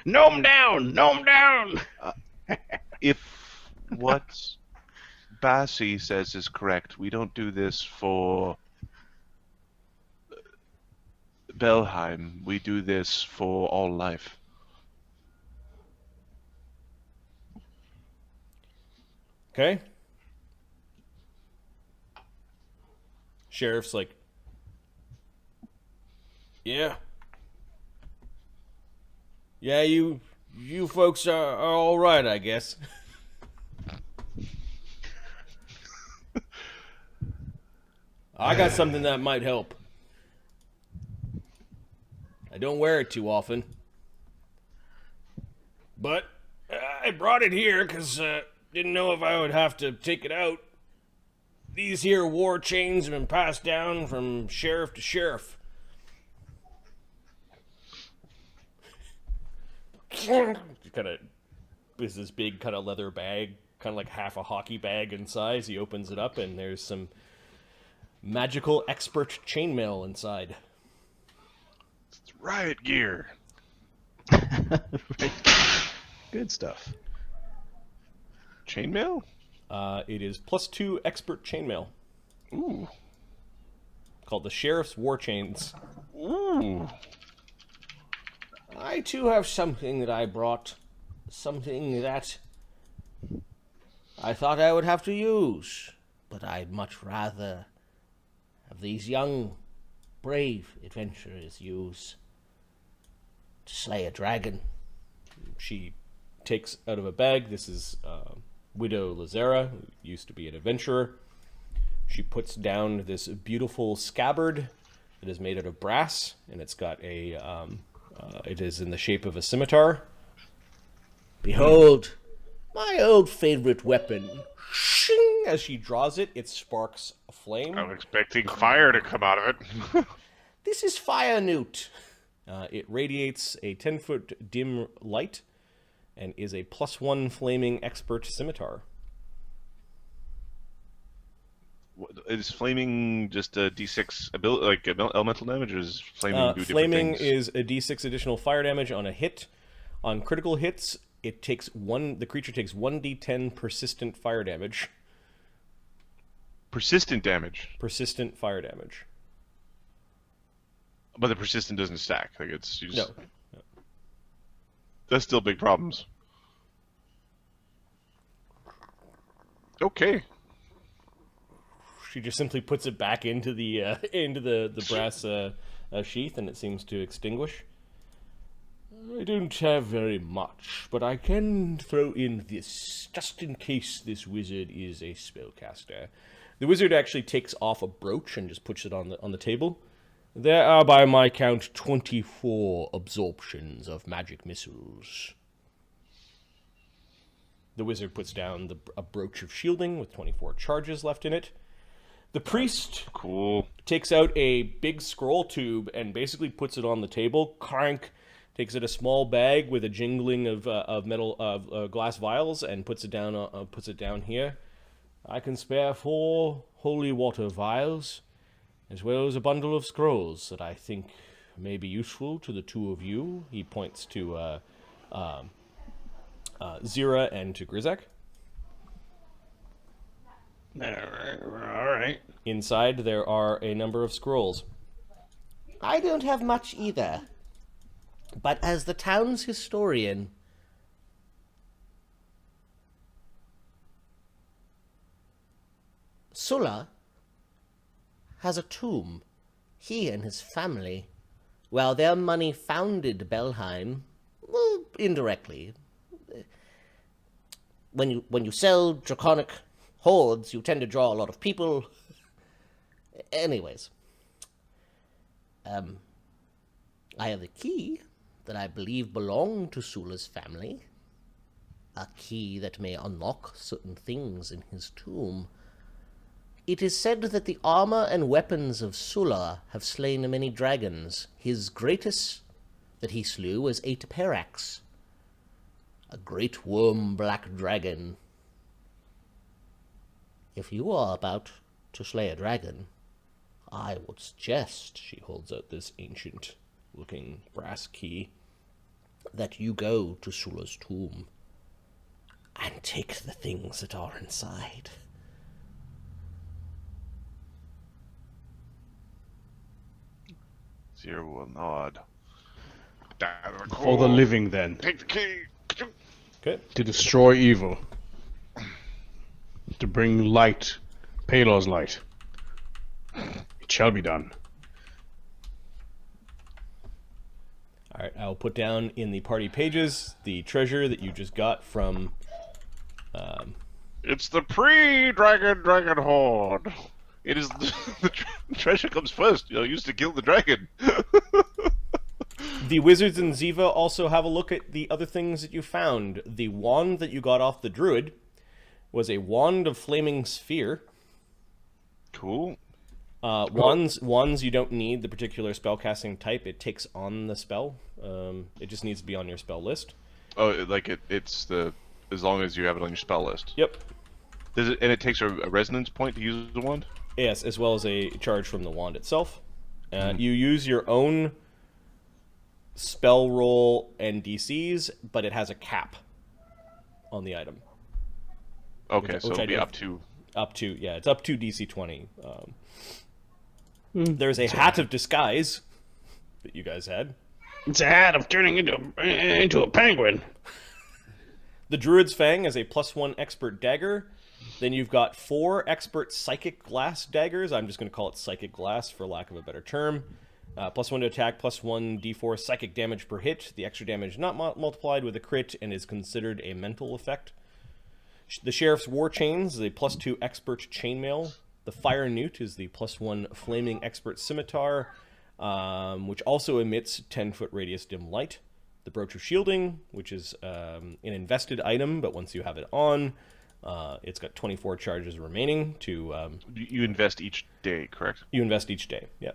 Gnome down. If what Bassy says is correct, we don't do this for Belheim. We do this for all life. Okay. Sheriff's like, yeah, you folks are all right, I guess. I got something that might help. I don't wear it too often, but I brought it here because didn't know if I would have to take it out. These here war chains have been passed down from sheriff to sheriff. Kind of is this big kind of leather bag, kind of like half a hockey bag in size. He opens it up, and there's some magical expert chainmail inside. It's riot gear. Right. Good stuff. Chainmail? It is +2 expert chainmail. Ooh. Called the Sheriff's War Chains. Ooh. I too have something that I brought. Something that I thought I would have to use. But I'd much rather have these young, brave adventurers use to slay a dragon. She takes out of a bag. This is Widow Zyra, who used to be an adventurer. She puts down this beautiful scabbard that is made out of brass, and it's got a it is in the shape of a scimitar. Behold, my old favorite weapon. Shing! As she draws it, it sparks a flame. I'm expecting fire to come out of it. This is fire newt. It radiates a 10-foot dim light and is a +1 flaming expert scimitar. Is flaming just a d6 ability, like elemental damage, or is flaming do different Flaming things? is a d6 additional fire damage on a hit. On critical hits, it takes the creature takes 1d10 persistent fire damage. Persistent damage. Persistent fire damage. But the persistent doesn't stack. Like it's you just, No. That's still big problems. Okay. She just simply puts it back into the brass sheath, and it seems to extinguish. I don't have very much, but I can throw in this, just in case this wizard is a spellcaster. The wizard actually takes off a brooch and just puts it on the table. There are, by my count, 24 absorptions of magic missiles. The wizard puts down a brooch of shielding with 24 charges left in it. The priest takes out a big scroll tube and basically puts it on the table. Crank takes out a small bag with a jingling of metal glass vials and puts it down here. I can spare 4 holy water vials, as well as a bundle of scrolls that I think may be useful to the two of you. He points to Zyra and to Grizzak. Alright. Inside, there are a number of scrolls. I don't have much either. But as the town's historian, Sula has a tomb. He and his family, well, their money founded Belheim, well, indirectly. When you sell draconic hordes, you tend to draw a lot of people. Anyways, I have a key that I believe belonged to Sula's family. A key that may unlock certain things in his tomb. It is said that the armor and weapons of Sula have slain many dragons. His greatest that he slew was Aeteperax, a great worm black dragon. If you are about to slay a dragon, I would suggest, she holds out this ancient-looking brass key, that you go to Sula's tomb and take the things that are inside. Zyra will nod. For the living, then. Take the key. Okay. To destroy evil. To bring light, Palor's light. It shall be done. Alright, I'll put down in the party pages the treasure that you just got from... It's the pre-dragon horde. It is the treasure comes first. You know, used to kill the dragon. The wizards and Ziva also have a look at the other things that you found. The wand that you got off the druid was a Wand of Flaming Sphere. Cool. Wands you don't need the particular spellcasting type. It takes on the spell. It just needs to be on your spell list. Oh, like it's the as long as you have it on your spell list. Yep. Does it, and it takes a resonance point to use the wand? Yes, as well as a charge from the wand itself. You use your own spell roll and DCs, but it has a cap on the item. Okay, so it'll be up to... It's up to DC 20. There's a Hat of Disguise that you guys had. It's a hat of turning into a penguin. The Druid's Fang is a +1 expert dagger. Then you've got 4 expert psychic glass daggers. I'm just going to call it psychic glass for lack of a better term. +1 to attack, +1 d4 psychic damage per hit. The extra damage not multiplied with a crit and is considered a mental effect. The Sheriff's War Chains is a +2 expert chainmail. The Fire Newt is the +1 flaming expert scimitar, which also emits 10-foot radius dim light. The Brooch of Shielding, which is an invested item, but once you have it on, it's got 24 charges remaining to... You invest each day, correct? You invest each day, yeah.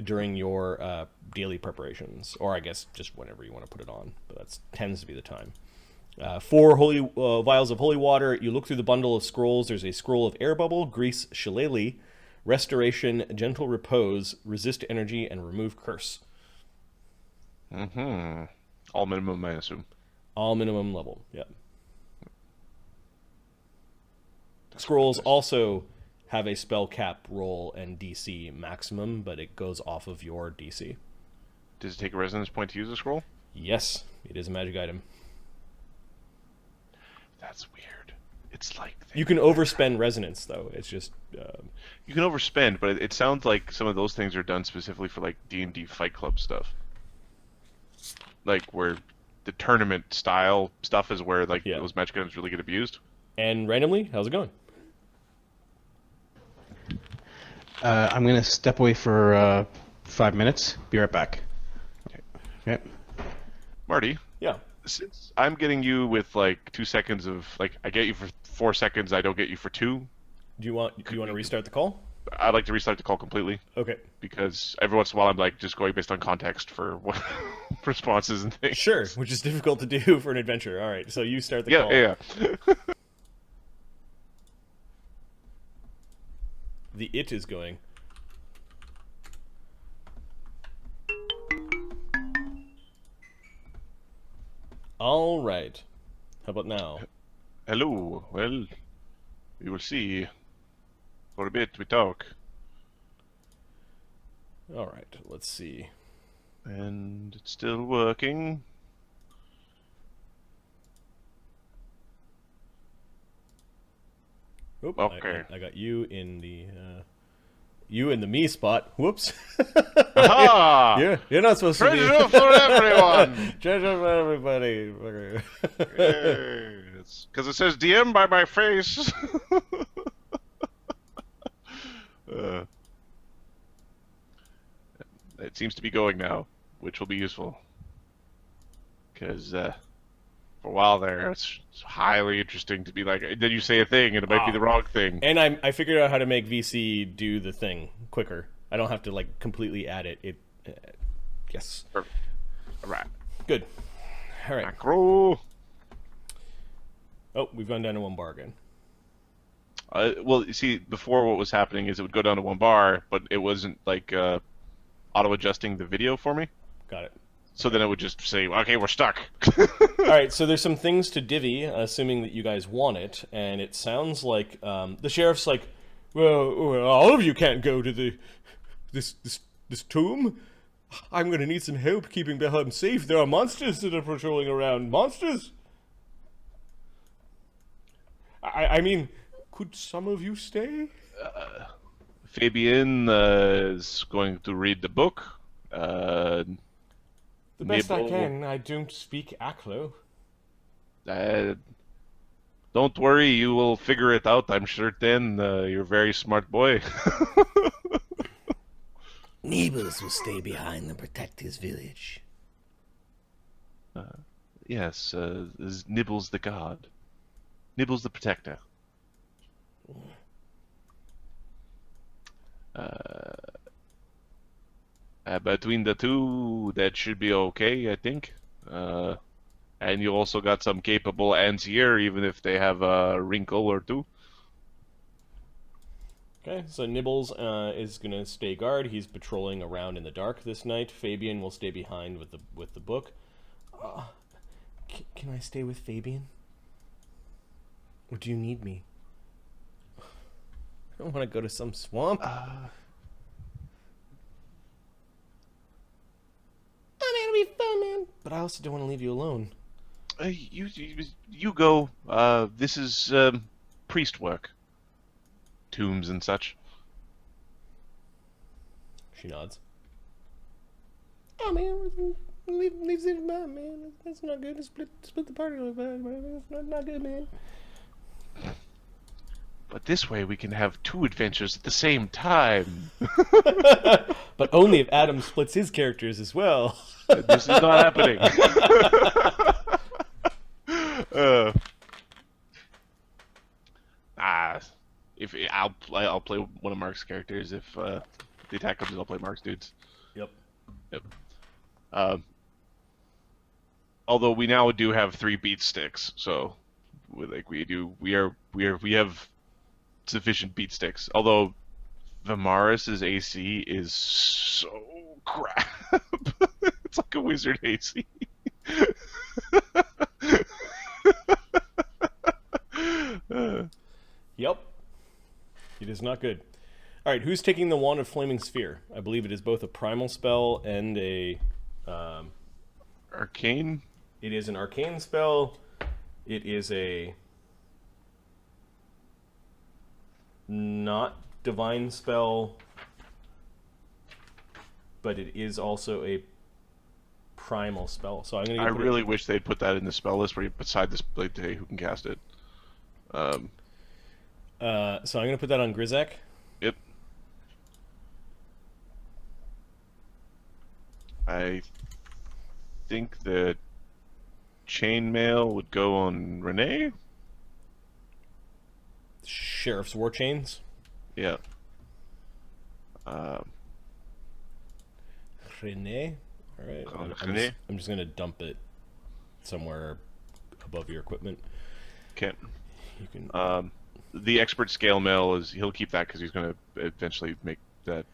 During your daily preparations, or I guess just whenever you want to put it on, but that tends to be the time. 4 holy vials of holy water. You look through the bundle of scrolls. There's a scroll of air bubble, grease, shillelagh, restoration, gentle repose, resist energy, and remove curse. Mm-hmm. All minimum, I assume. All minimum level, yeah. Scrolls also have a spell cap roll and DC maximum, but it goes off of your DC. Does it take a resonance point to use a scroll? Yes, it is a magic item. That's weird. It's like... You can overspend resonance, though. It's just... You can overspend, but it sounds like some of those things are done specifically for, like, D&D Fight Club stuff. Like, where the tournament style stuff is where, like, those magic items really get abused. And randomly, how's it going? I'm going to step away for 5 minutes. Be right back. Okay. Marty? Yeah. Since I'm getting you with, like, 2 seconds of... Like, I get you for 4 seconds, I don't get you for 2. Do you want to restart the call? I'd like to restart the call completely. Okay. Because every once in a while I'm, like, just going based on context for what responses and things. Sure, which is difficult to do for an adventure. All right, so you start the call. Yeah. The it is going. All right. How about now? Hello. Well, we will see. For a bit we talk. All right. Let's see. And it's still working. Oop, okay. I got you in the me spot. Whoops. Aha! You're not supposed to be. Treasure for everyone. Treasure for everybody. Because it says DM by my face. It seems to be going now, which will be useful. Because for a while there, it's highly interesting to be like, then you say a thing and it might be the wrong thing. And I figured out how to make VC do the thing quicker. I don't have to like completely add it. Yes. Perfect. All right. Good. All right. Macro. Oh, we've gone down to 1 bar again. Well, you see, before what was happening is it would go down to 1 bar, but it wasn't like auto-adjusting the video for me. Got it. So then it would just say, okay, we're stuck. All right, so there's some things to divvy, assuming that you guys want it, and it sounds like the sheriff's like, well, all of you can't go to this tomb. I'm going to need some help keeping Belheim safe. There are monsters that are patrolling around. Monsters? I mean, could some of you stay? Fabian is going to read the book. The best I can. I don't speak Aklo. Don't worry, you will figure it out. I'm sure then you're a very smart boy. Nibbles will stay behind and protect his village. Yes, is Nibbles the god. Nibbles the protector. Between the two, that should be okay, I think. And you also got some capable ants here, even if they have a wrinkle or two. Okay, so Nibbles is gonna stay guard. He's patrolling around in the dark this night. Fabian will stay behind with the book. Can I stay with Fabian? Or do you need me? I don't want to go to some swamp. Oh man, it'll be fun, man. But I also don't want to leave you alone. You go. This is priest work. Tombs and such. She nods. Oh man, leave it behind, man. That's not good. Split the party like that, man. That's not good, man. But this way we can have two adventures at the same time. But only if Adam splits his characters as well. This is not happening. If I'll play one of Mark's characters. If the attack comes, I'll play Mark's dudes. Yep. Although we now do have 3 beat sticks, so we have sufficient beat sticks. Although Vamaris' AC is so crap. It's like a wizard AC. Yep. It is not good. Alright, who's taking the Wand of Flaming Sphere? I believe it is both a primal spell and a... Arcane? It is an arcane spell. It is a... not divine spell. But it is also a primal spell. So I'm gonna. I really wish they'd put that in the spell list where you beside this blade today who can cast it. So I'm gonna put that on Grizzak. Yep. I think that chainmail would go on Rene. Sheriff's War Chains. Yeah. Rene. All right. I'm just gonna dump it somewhere above your equipment. Okay. You can. The expert scale mail is he'll keep that because he's gonna eventually make that.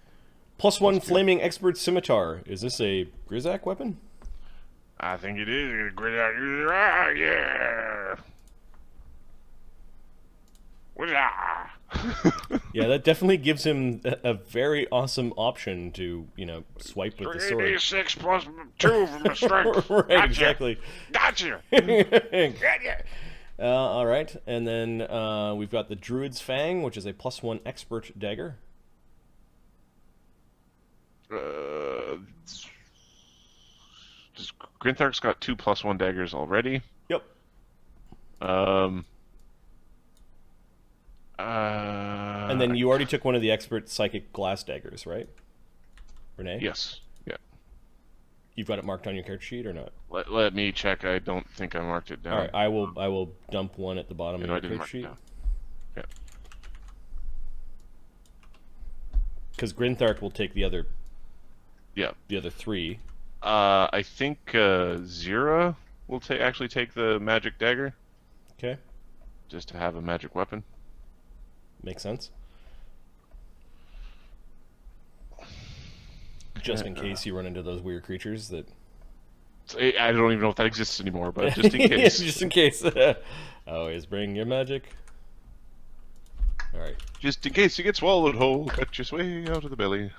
+1 flaming expert scimitar. Is this a Grizzak weapon? I think it is. Yeah. Yeah, that definitely gives him a very awesome option to, swipe with the sword. 3d6 plus 2 from the strength. Right, Gotcha. exactly. Gotcha. All right, and then we've got the Druid's Fang, which is a +1 expert dagger. Grinthark's got 2 +1 daggers already. Yep. And then you already took one of the expert psychic glass daggers, right, Rene? Yes. Yeah. You've got it marked on your character sheet or not? Let me check. I don't think I marked it down. All right, I will dump one at the bottom of your character sheet. Yeah. Because Grinthark will take the other. Yeah. The other 3. I think Zyra will actually take the magic dagger. Okay. Just to have a magic weapon. Makes sense. Just in case you run into those weird creatures that... I don't even know if that exists anymore, but just in case. Just in case. Always bring your magic. Alright. Just in case you get swallowed whole, cut your way out of the belly.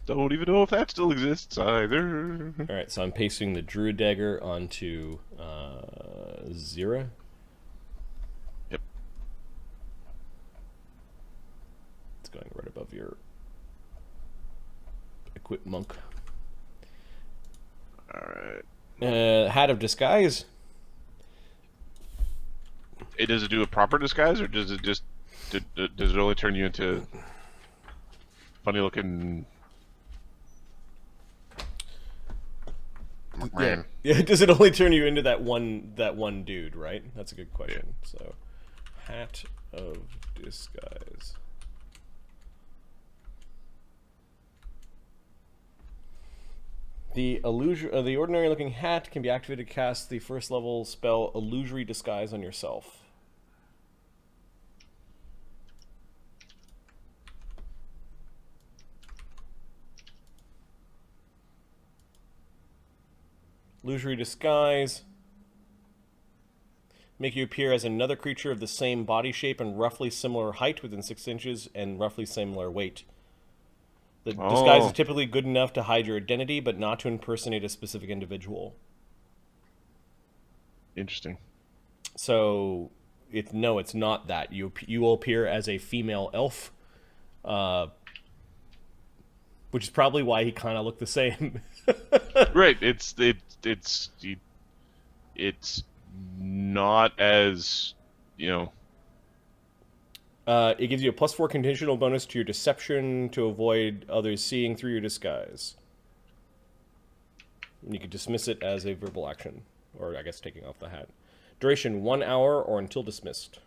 Don't even know if that still exists either. Alright, so I'm pasting the Druid Dagger onto Zyra. Yep. It's going right above your Equip Monk. Alright. Hat of Disguise. Does it do a proper disguise, or does it just... does it only turn you into funny looking... Yeah. Does it only turn you into that one dude, right? That's a good question. So, Hat of Disguise. The ordinary-looking hat can be activated to cast the first-level spell Illusory Disguise on yourself. Illusory Disguise. Make you appear as another creature of the same body shape and roughly similar height within 6 inches and roughly similar weight. The disguise is typically good enough to hide your identity, but not to impersonate a specific individual. Interesting. So, it's not that. You will appear as a female elf, which is probably why he kind of looked the same. Right. It's not as, you know. It gives you a +4 conditional bonus to your deception to avoid others seeing through your disguise. And you can dismiss it as a verbal action, or I guess taking off the hat. Duration 1 hour or until dismissed.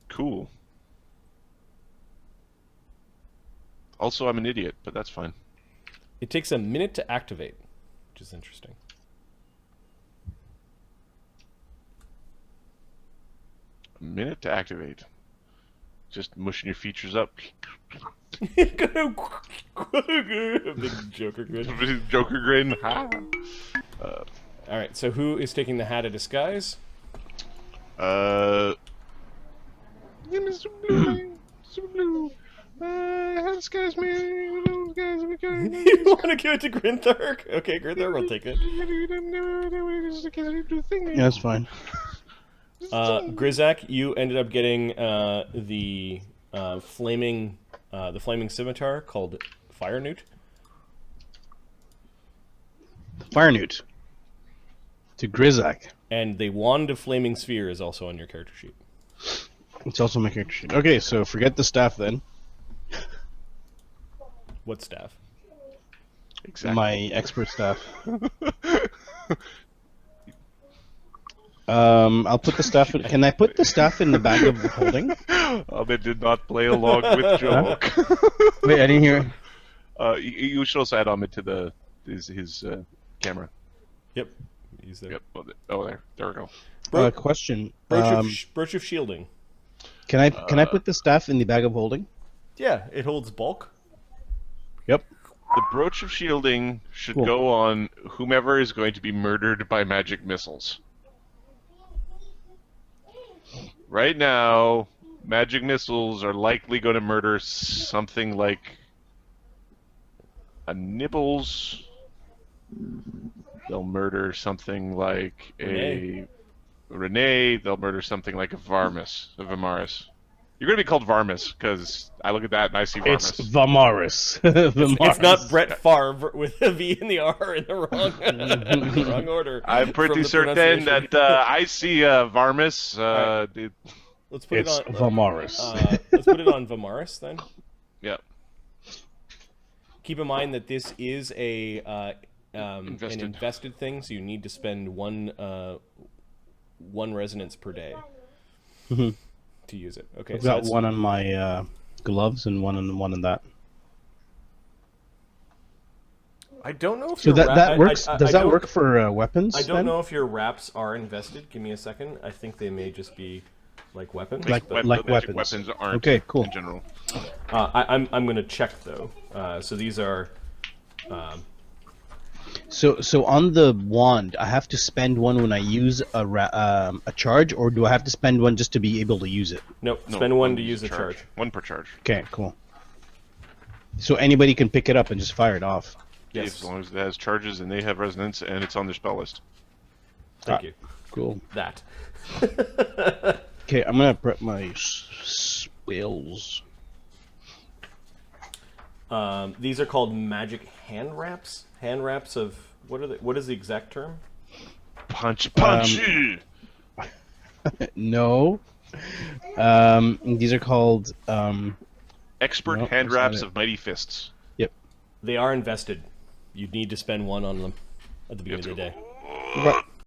Cool. Also, I'm an idiot, but that's fine. It takes a minute to activate, which is interesting. A minute to activate. Just mushing your features up. Big Joker grin. Joker grin. Alright, so who is taking the hat of disguise? Mr. Blue. Mr. Blue. How disguise me? You want to give it to Grinthark? Okay, Grinthark will take it. Yeah, that's fine. Grizzak, you ended up getting the flaming scimitar called Fire Newt. Fire Newt. To Grizzak. And the Wand of Flaming Sphere is also on your character sheet. It's also my character sheet. Okay, so forget the staff then. What staff? Exactly. My expert staff. I'll put the staff in. Can I put the staff in the bag of holding? They did not play along with joke. Wait, I didn't hear. You should also add Ahmed to his camera. Yep. He's there. Yep. Oh, there we go. Question. Brooch of Shielding. Can I put the staff in the bag of holding? Yeah, it holds bulk. Yep. The Brooch of Shielding should go on whomever is going to be murdered by magic missiles. Right now, magic missiles are likely going to murder something like a Nibbles. They'll murder something like a Rene. They'll murder something like a Vamaris. You're going to be called Varmus, because I look at that and I see Varmus. It's Vamaris. It's not Brett Favre with a V and the R in the wrong order. I'm pretty certain that I see Varmus. Let's put it's it on Vamaris. Let's put it on Vamaris then. Yep. Keep in mind that this is an invested thing, so you need to spend one resonance per day. Mm-hmm. To use it. Okay, I've got one on my gloves and one on that. I don't know if so that works. Does that work for weapons? I don't know if your wraps are invested. Give me a second. I think they may just be like weapons. Like weapons. Weapons aren't. Okay, cool. In general. I'm going to check though. So these are. So on the wand, I have to spend one when I use a charge, or do I have to spend one just to be able to use it? Nope, spend one to use a charge. One per charge. Okay, cool. So anybody can pick it up and just fire it off? Yes. As long as it has charges and they have resonance and it's on their spell list. Thank you. Cool. That. Okay, I'm going to prep my spells. These are called magic hand wraps. Hand wraps of what is the exact term? Punch. No. These are called expert hand wraps of mighty fists. Yep. They are invested. You'd need to spend one on them at the beginning of the day.